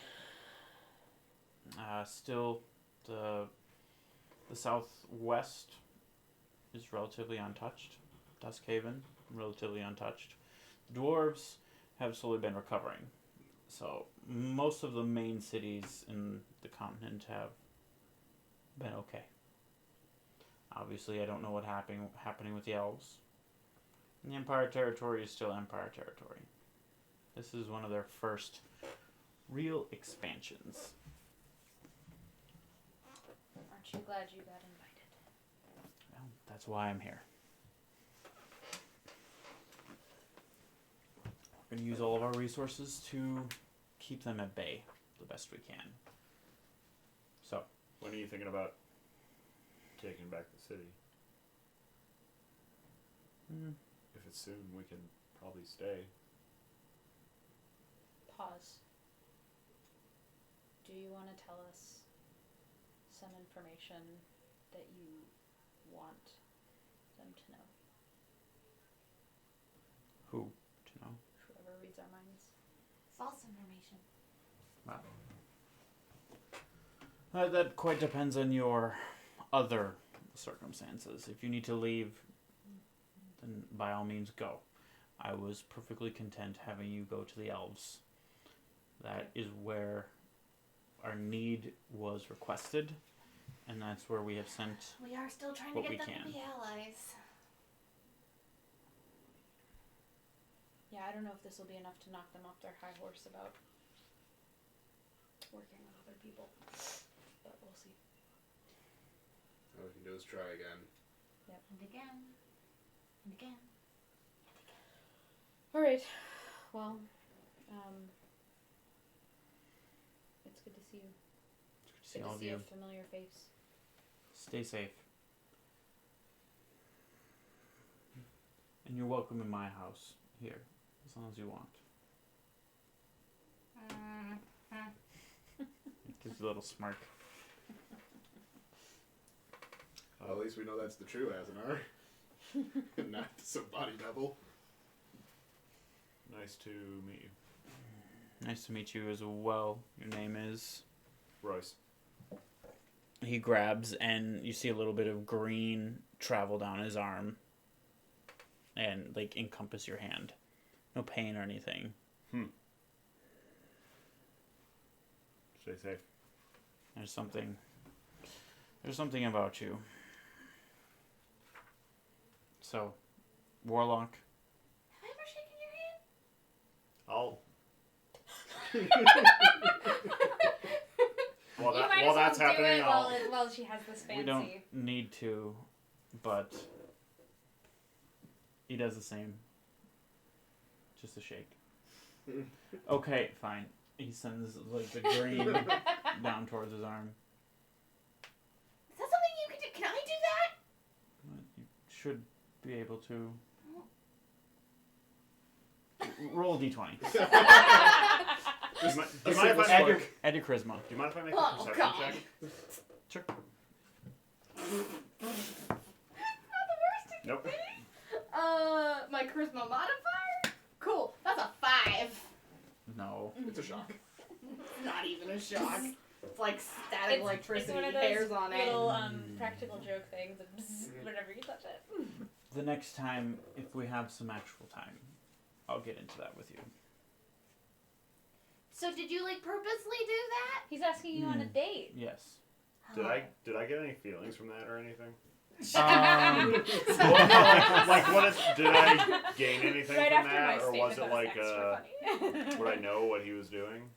Still, the southwest is relatively untouched. Duskhaven, relatively untouched. The dwarves have slowly been recovering. So most of the main cities in the continent have been okay. Obviously, I don't know what's happening with the elves. And the Empire territory is still Empire territory. This is one of their first real expansions. Aren't you glad you got invited? Well, that's why I'm here. We're going to use all of our resources to keep them at bay the best we can. So, when are you thinking about taking back the city? If it's soon, we can probably stay. Pause. Do you want to tell us some information that you want them to know? who to know? Whoever reads our minds. False information. Wow. That quite depends on your other circumstances. If you need to leave, then by all means go. I was perfectly content having you go to the elves. That is where our need was requested, and that's where we have sent. We are still trying to What get we them can. to be allies. Yeah, I don't know if this will be enough to knock them off their high horse about working with other people, but we'll see. All we can do is try again. Yep. And again. And again. All right. Well, it's good to see you. See Good all to of see you. a familiar face. Stay safe. And you're welcome in my house here, as long as you want. Gives you a little smirk. Well, at least we know that's the true Azanar. Not some body double. Nice to meet you. Nice to meet you as well. Your name is? Royce. He grabs, and you see a little bit of green travel down his arm and like encompass your hand. No pain or anything. Stay safe. There's something about you. So, Warlock. Have I ever shaken your hand? While that's happening, while she has this fancy. We don't need to, but he does the same. Just a shake. Okay, fine. He sends like the green down towards his arm. Is that something you can do? Can I do that? You should be able to. Roll a d20. Do you mind if I Add your charisma. Do you mind if I make a Oh, perception God. check? Sure. Nope. My charisma modifier? Cool. That's a 5. No. It's a shock. Not even a shock. It's like static electricity. It's one of those Hairs on it. little practical joke things. And bzz, whenever you touch it. The next time, if we have some actual time, I'll get into that with you. So did you like purposely do that? He's asking you on a date. Yes. Did I get any feelings from that or anything? Did I gain anything Right from after that, my or was statement, it like that was extra funny. would I know what he was doing?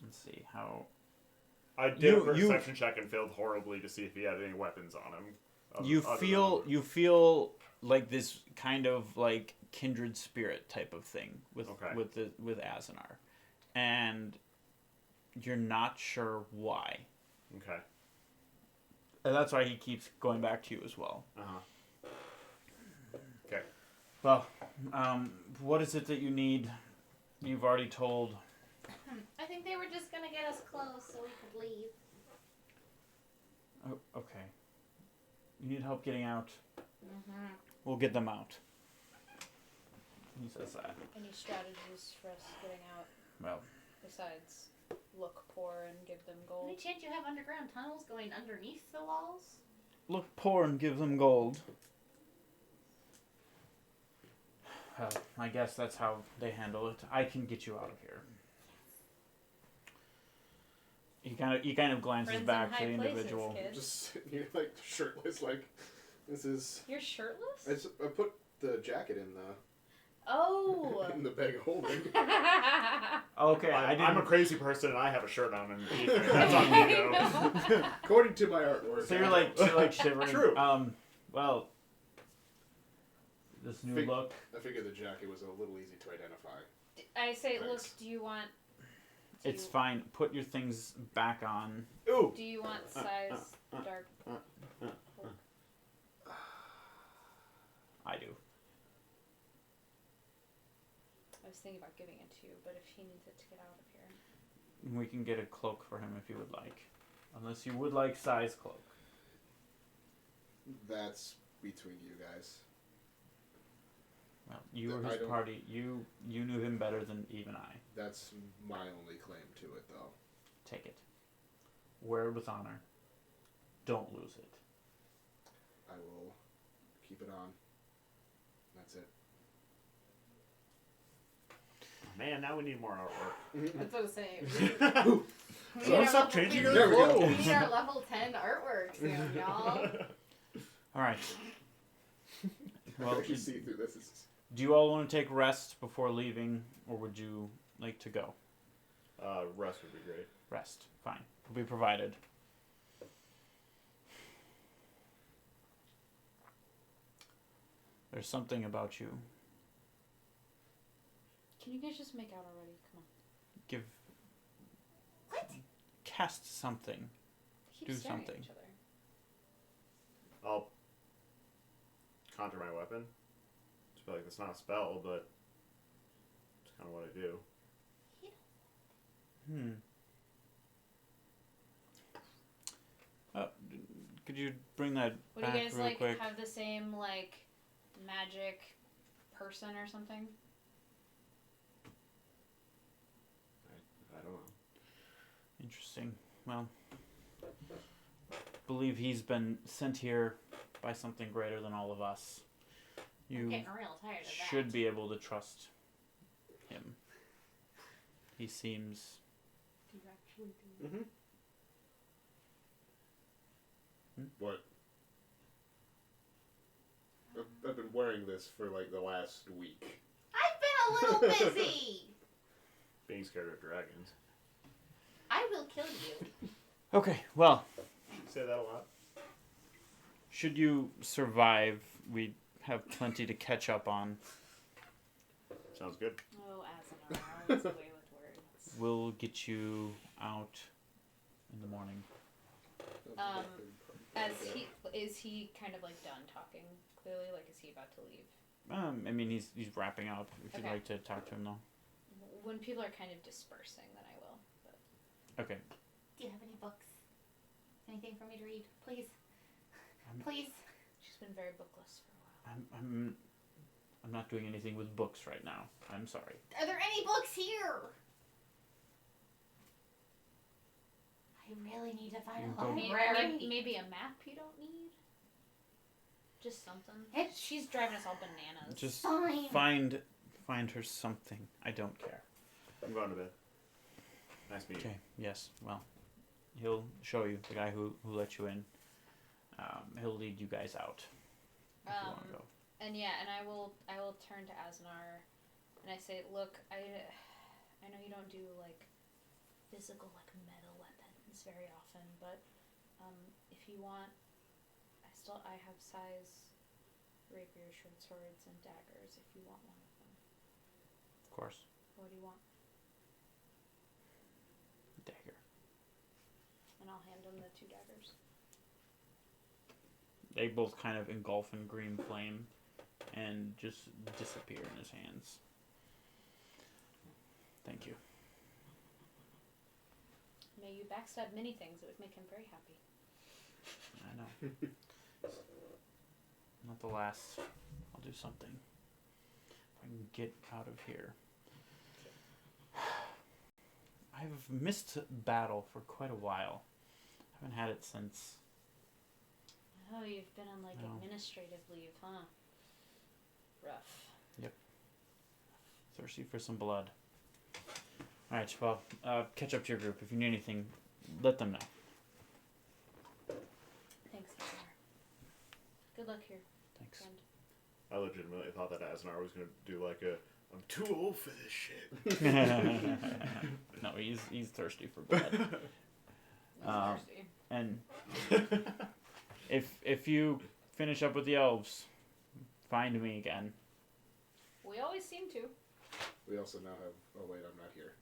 Let's see how. I did a perception check and failed horribly to see if he had any weapons on him. You feel like this kind of like kindred spirit type of thing with Azanar, and you're not sure why. Okay. And that's why he keeps going back to you as well. Okay. Well, what is it that you need You've already told. I think they were just gonna get us clothes so we could leave. Oh, okay. You need help getting out. Mm-hmm. We'll get them out. He says that. Any strategies for us getting out? Well, besides look poor and give them gold. Any chance you have underground tunnels going underneath the walls? look poor and give them gold. Well, I guess that's how they handle it. I can get you out of here. He kind of glances Friends back in to the high places, individual. kid. Just sitting here like shirtless, like this is. You're shirtless? I put the jacket in the Oh. in the bag of holding. Okay, I'm a crazy person and I have a shirt on and that's on me, you know. According to my artwork. So you're like shivering. True. Well, this new look. I figured the jacket was a little easy to identify. I say, Thanks. look, do you want... It's fine. Put your things back on. Ooh. Do you want size dark? I do. I was thinking about giving it to you, but if he needs it to get out of here. We can get a cloak for him if you would like. Unless you would like size cloak. That's between you guys. Well, you were his party. You knew him better than even I. That's my only claim to it, though. Take it. Wear it with honor. Don't lose it. I will keep it on. That's it. Man, now we need more artwork. That's what I'm saying. So stop changing your There we go. clothes. We need our level 10 artwork soon, y'all. Alright. Well, I can see through this. do you all want to take rest before leaving, or would you like to go? Rest would be great. Rest. Fine. Will be provided. There's something about you. Can you guys just make out already? Come on. Give. What? Cast something. Keep Do staring something. At each other. I'll conjure my weapon. Just be like, it's not a spell, but it's kind of what I do. Could you bring that What do back you guys real like? quick? Have the same like magic person or something? I don't know. Interesting. Well, believe he's been sent here by something greater than all of us. I'm You getting real tired of that. should be able to trust him. He seems. Do you actually do? Mm-hmm. What? I've been wearing this for like the last week. I've been a little busy. Being scared of dragons. I will kill you. Okay, well, You say that a lot. should you survive, we have plenty to catch up on. Sounds good. Oh, Asinor, always away with words. We'll get you out in the morning. Is he kind of like done talking? Clearly, like, is he about to leave? I mean, he's wrapping up. If you'd Okay. like to talk to him, though. When people are kind of dispersing, then I will. But Okay. Do you have any books? Anything for me to read? Please. I'm- Please. she's been very bookless for a while. I'm not doing anything with books right now. I'm sorry. Are there any books here? I really need to find a Go. library. Maybe a map you don't need. Just something. It's She's driving us all bananas. Just fine. find her something. I don't care. I'm going to bed. Nice meeting Okay. Yes. Well, he'll show you the guy who let you in. He'll lead you guys out if you want to go. And yeah, and I will turn to Asinor, and I say, look, I know you don't do like physical like metal weapons very often, but if you want, I have size rapier, short swords, and daggers. If you want one of them, Of course. what do you want? Dagger. And I'll hand him the 2 daggers. They both kind of engulf in green flame and just disappear in his hands. Thank you. May you backstab many things. It would make him very happy. I know. Not the last. I'll do something. If I can get out of here. I've missed battle for quite a while. Haven't had it since. Oh, you've been on like No. administrative leave, huh? Rough. Yep. Thirsty for some blood. Alright, well, catch up to your group. If you need anything, let them know. Thanks, Asnar. Good luck here, Thanks. friend. I legitimately thought that Asnar was going to do like a, I'm too old for this shit. No, he's thirsty for blood. I'm thirsty. And if you finish up with the elves, find me again. We always seem to. We also now have. Oh wait, I'm not here.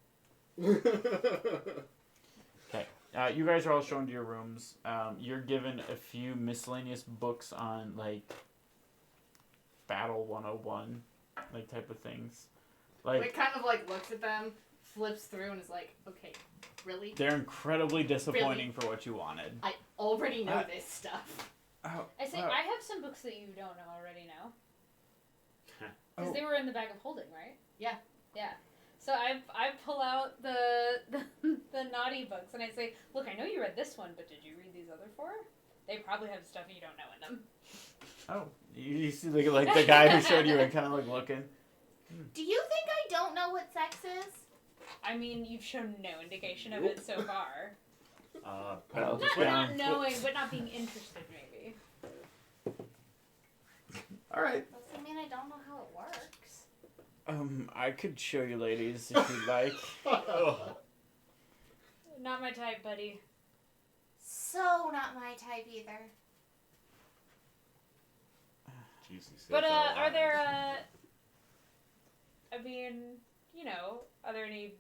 Okay. You guys are all shown to your rooms. You're given a few miscellaneous books on like Battle 101, like type of things. Like It kind of like looks at them, flips through, and is like, okay, really? they're incredibly disappointing for what you wanted. I already know this stuff. Oh, I say, I have some books that you don't already know. Because Oh. they were in the bag of holding, right? Yeah. Yeah. So I pull out the naughty books and I say, look, I know you read this one, but did you read these other four? They probably have stuff you don't know in them. Oh, you see like the guy who showed you and kind of like looking. Do you think I don't know what sex is? I mean, you've shown no indication of it so far. Well, Not knowing, but not being interested, maybe. All right. Doesn't mean I don't know how it works. I could show you ladies if you'd like. Not my type, buddy. So not my type either. But are there I mean, you know, are there any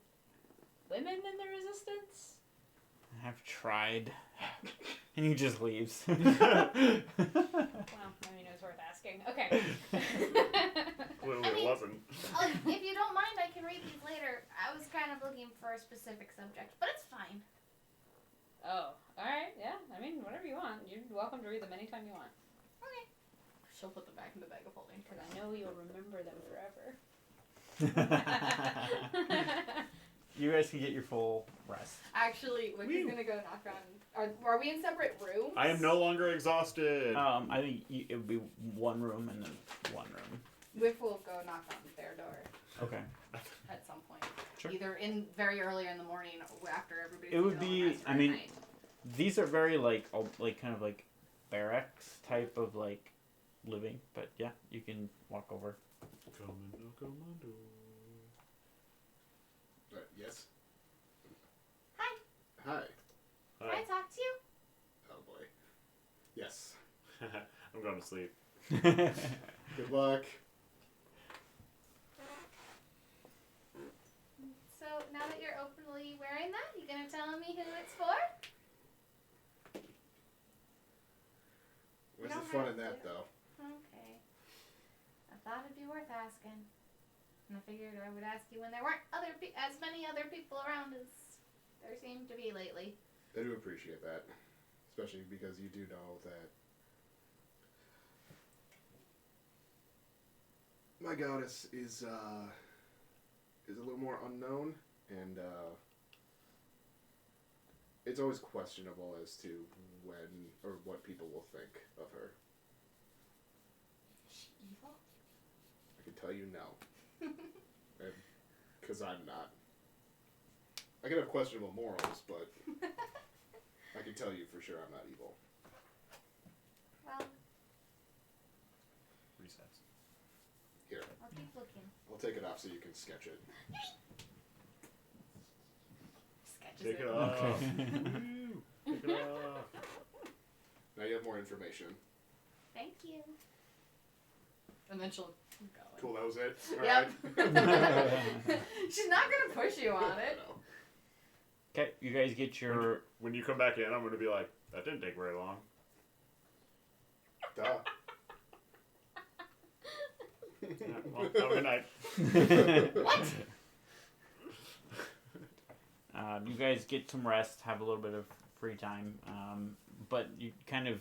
women in the Resistance? I've tried. And he just leaves. Well, I mean, it was worth asking. Okay. Clearly I mean- it wasn't. If you don't mind, I can read these later. I was kind of looking for a specific subject, but it's fine. Oh, alright, yeah. I mean, whatever you want. You're welcome to read them anytime you want. Okay. She'll put them back in the bag of holding. Because I know you'll remember them forever. You guys can get your full rest. Actually, Wicky's gonna go knock on. Are we in separate rooms? I am no longer exhausted. I think it would be one room and then one room. Wick will go knock on their door Okay. at some point. Sure. Either in very early in the morning or after everybody. It would be. I mean, these are very like kind of like barracks type of like living, but yeah, you can walk over. Come and knock on my door. Yes. Hi. Hi. Can I talk to you? Oh boy. Yes. I'm going to sleep. Good luck. So now that you're openly wearing that, you gonna tell me who it's for? Where's don't the fun have in that to. though? Okay. I thought it'd be worth asking. And I figured I would ask you when there weren't as many other people around as there seem to be lately. I do appreciate that, especially because you do know that my goddess is a little more unknown, and it's always questionable as to when or what people will think of her. Is she evil? I can tell you no, because I'm not. I can have questionable morals, but I can tell you for sure I'm not evil. Well, Resets. Here, I'll keep looking. I'll take it off so you can sketch it. Sketches Take it. it off. Okay. Take it off. Now you have more information. Thank you. And then she'll go. Cool, that was it? Yep. Alright. She's not gonna push you on it. No. Okay, you guys get your. When you come back in, I'm going to be like, that didn't take very long. Duh. Yeah, well, have a good night. What? You guys get some rest, have a little bit of free time, but you kind of...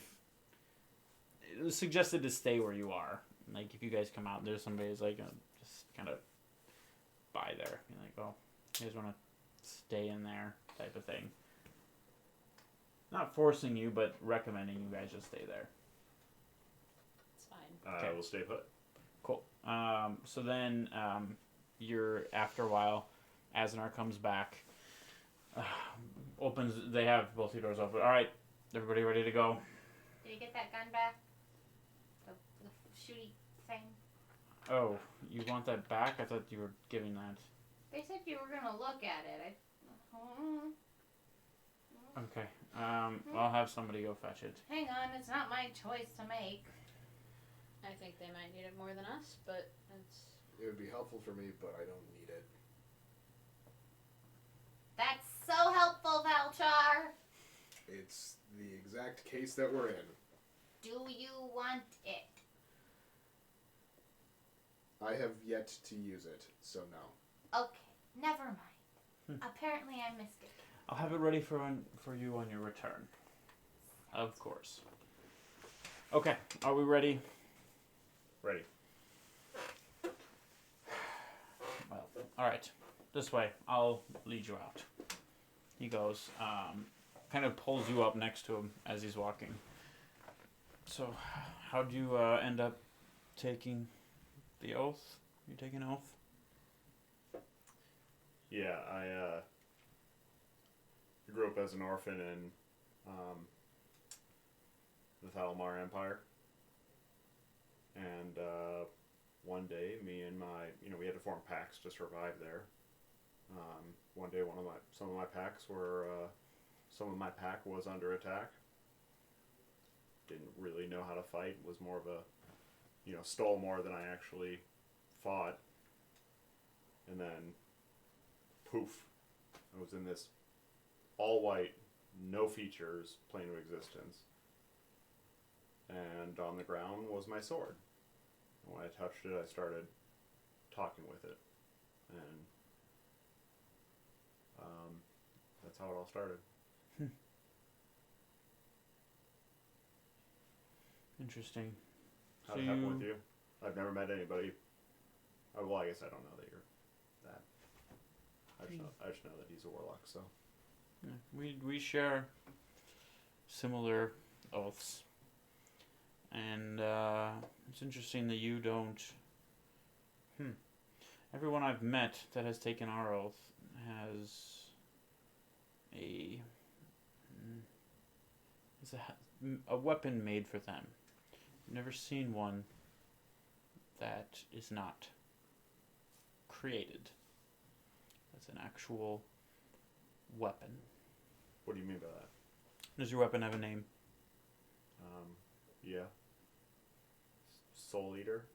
It was suggested to stay where you are. Like, if you guys come out, there's somebody who's like, just kind of by there. You're like, oh, you guys want to stay in there type of thing. Not forcing you, but recommending you guys just stay there. It's fine. I will stay put. Cool. So then, you're, after a while, Azanar comes back, opens, they have both your doors open. Alright, everybody ready to go? Did you get that gun back? The shooty thing? Oh, you want that back? I thought you were giving that. They said you were gonna look at it. Okay, I'll have somebody go fetch it. Hang on, it's not my choice to make. I think they might need it more than us, but it's... It would be helpful for me, but I don't need it. That's so helpful, Valchar. It's the exact case that we're in. Do you want it? I have yet to use it, so no. Okay, never mind. Apparently I missed it. I'll have it ready for you on your return. Of course. Okay, are we ready? Ready. Well, alright. This way. I'll lead you out. He goes, kind of pulls you up next to him as he's walking. So, how'd you end up taking the oath? You take an oath? Yeah, I grew up as an orphan in the Thalamar Empire. And one day, me and we had to form packs to survive there. One day, some of my pack was under attack. Didn't really know how to fight. Was more of a, stole more than I actually fought. And then, poof, I was in this all white, no features plane of existence. And on the ground was my sword. And when I touched it, I started talking with it. And that's how it all started. Interesting. How did it happen with you? I've never met anybody. Well, I guess I don't know that you're that. I just know that he's a warlock, so. Yeah, we share similar oaths. And it's interesting that you don't... Everyone I've met that has taken our oath has a weapon made for them. I've never seen one that is not created as an actual weapon. What do you mean by that? Does your weapon have a name? Yeah. Soul Eater.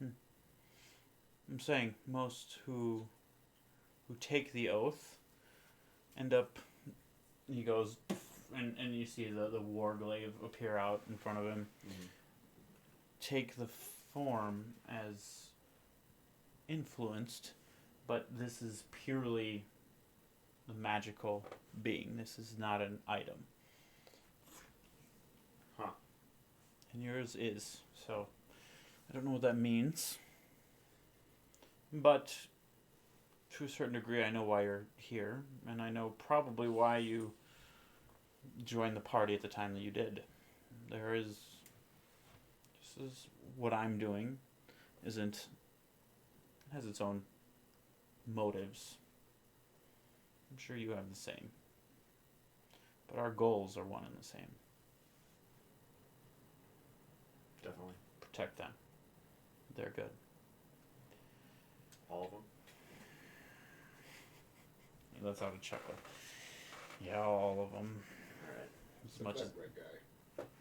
I'm saying most who take the oath end up... He goes... And you see the war glaive appear out in front of him. Mm-hmm. Take the form as influenced, but this is purely the magical being. This is not an item. Huh. And yours is. So, I don't know what that means. But, to a certain degree, I know why you're here. And I know probably why you joined the party at the time that you did. This is what I'm doing. It has its own motives. I'm sure you have the same. But our goals are one and the same. Definitely. Protect them. They're good. All of them? He lets out a chuckle. Yeah, all of them. Alright. As much as... red guy.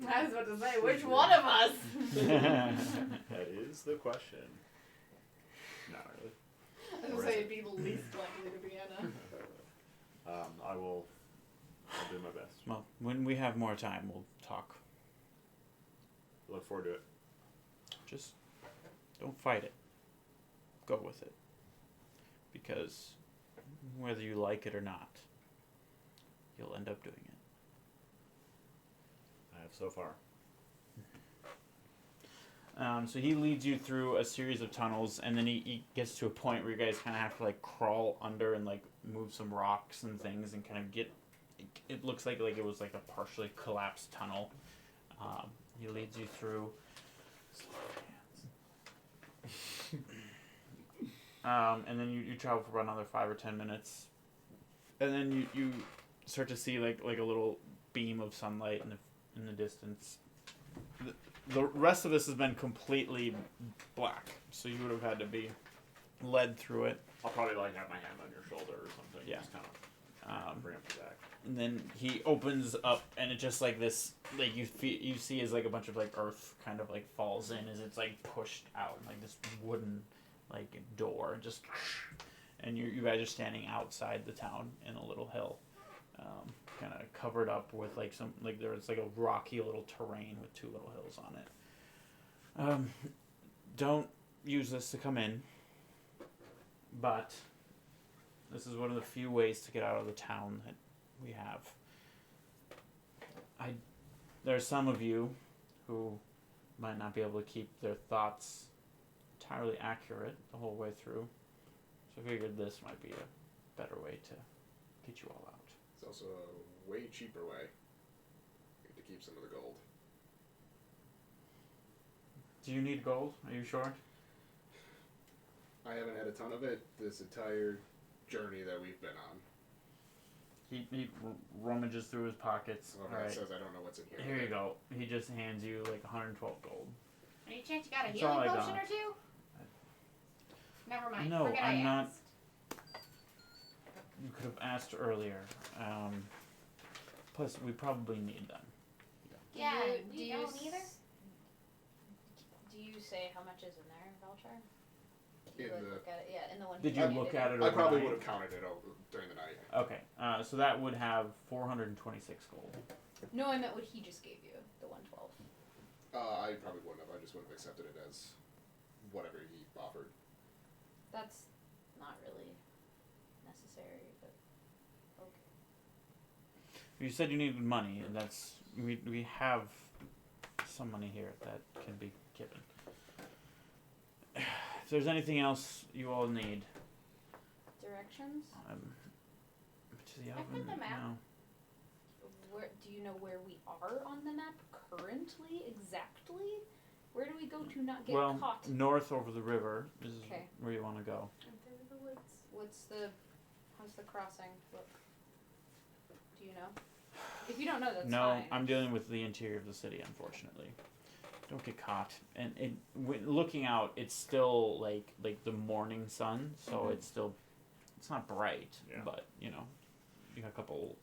I was about to say, which one of us? That is the question. Not really. I was going to say it'd be the least likely to be Anna. I'll do my best. Well, when we have more time, we'll talk. Look forward to it. Just don't fight it. Go with it. Because whether you like it or not, you'll end up doing it. I have so far. So he leads you through a series of tunnels, and then he gets to a point where you guys kind of have to like crawl under and like move some rocks and things and kind of get. It looks like it was like a partially collapsed tunnel. He leads you through. And then you travel for about another 5 or 10 minutes, and then you start to see like a little beam of sunlight in the distance. The rest of this has been completely black, so you would have had to be led through it. I'll probably like have my hand on your shoulder or something. Yeah. Just kind of bring up your back. And then he opens up, and it's just like this, like you see as like a bunch of like earth kind of like falls in as it's like pushed out, like this wooden like door, just, and you guys are standing outside the town in a little hill, kind of covered up with like some like there's like a rocky little terrain with 2 little hills on it. Don't use this to come in, but this is one of the few ways to get out of the town that we have. There are some of you who might not be able to keep their thoughts entirely accurate the whole way through, so I figured this might be a better way to get you all out. It's also a way cheaper way to keep some of the gold. Do you need gold? Are you sure? I haven't had a ton of it this entire journey that we've been on. He rummages through his pockets. Okay, Alright. it says I don't know what's in here. Here you go. He just hands you like 112 gold. Any chance you got a That's all healing I potion got. or 2? Never mind. No, Forget I'm I not- asked. You could have asked earlier. Plus, we probably need them. Yeah, do we you don't either. Do you say how much is in there, Valchar? In Like, the- look at it? Yeah, in the one. Did he you handed look at it I probably overnight? would have counted it over during the night. Okay, so that would have 426 gold. No, I meant what he just gave you, the 112. I probably wouldn't have. I just would have accepted it as whatever he offered. That's not really necessary, but okay. You said you needed money, and that's we have some money here that can be given. If there's anything else you all need, Directions? to the I put oven. the map. No. Where do you know where we are on the map currently? Exactly? Where do we go to not get Well, caught? north over the river is Okay. where you want to go. Through the woods. How's the crossing look? Do you know? If you don't know, that's No, fine. I'm dealing with the interior of the city, unfortunately. Don't get caught. And looking out, it's still like the morning sun, so it's not bright, Yeah. but you got a couple,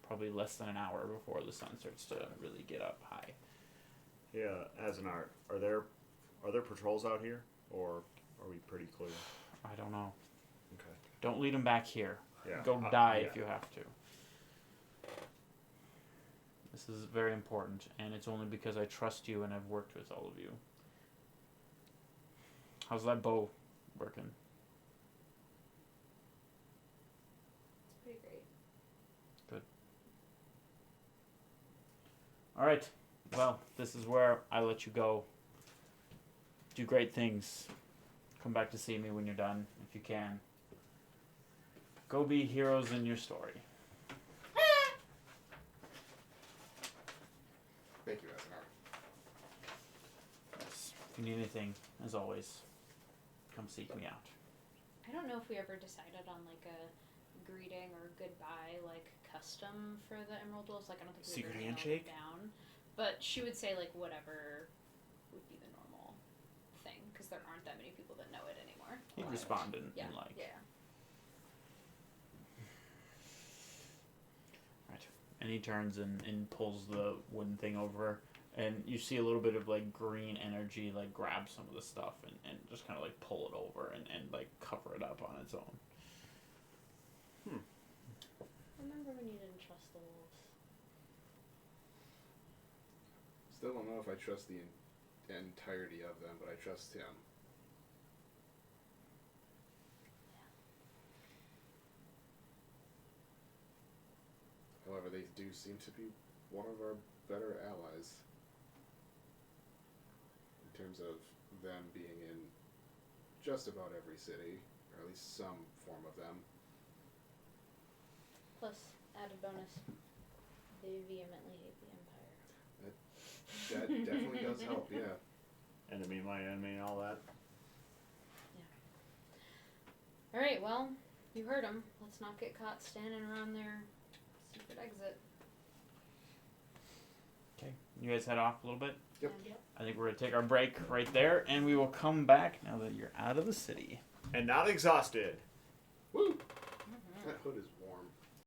probably less than an hour before the sun starts to really get up high. Yeah, as an art, are there patrols out here, or are we pretty clear? I don't know. Okay. Don't lead them back here. Yeah. Go die yeah. if you have to. This is very important, and it's only because I trust you and I've worked with all of you. How's that bow working? It's pretty great. All right. Well, this is where I let you go. Do great things. Come back to see me when you're done, if you can. Go be heroes in your story. Thank you, Asinar. Yes. If you need anything, as always, come seek me out. I don't know if we ever decided on like a greeting or goodbye like custom for the Emerald Wolves. Like I don't think we Secret ever nailed it handshake? down. But she would say like whatever would be the normal thing because there aren't that many people that know it anymore. He'd respond in Yeah. like. Yeah. Right. And he turns and pulls the wooden thing over, and you see a little bit of like green energy like grab some of the stuff and just kind of like pull it over and like cover it up on its own. Remember when you didn't trust the wolves? Still don't know if I trust the entirety of them, but I trust him. However, do seem to be one of our better allies. In terms of them being in just about every city, or at least some form of them. Plus, added bonus, they vehemently hate the Empire. That definitely does help, yeah. Enemy, my enemy, and all that. Alright, well, you heard them. Let's not get caught standing around their secret exit. Okay, you guys head off a little bit. Yep. I think we're gonna take our break right there, and we will come back now that you're out of the city. And not exhausted. Woo! That hood is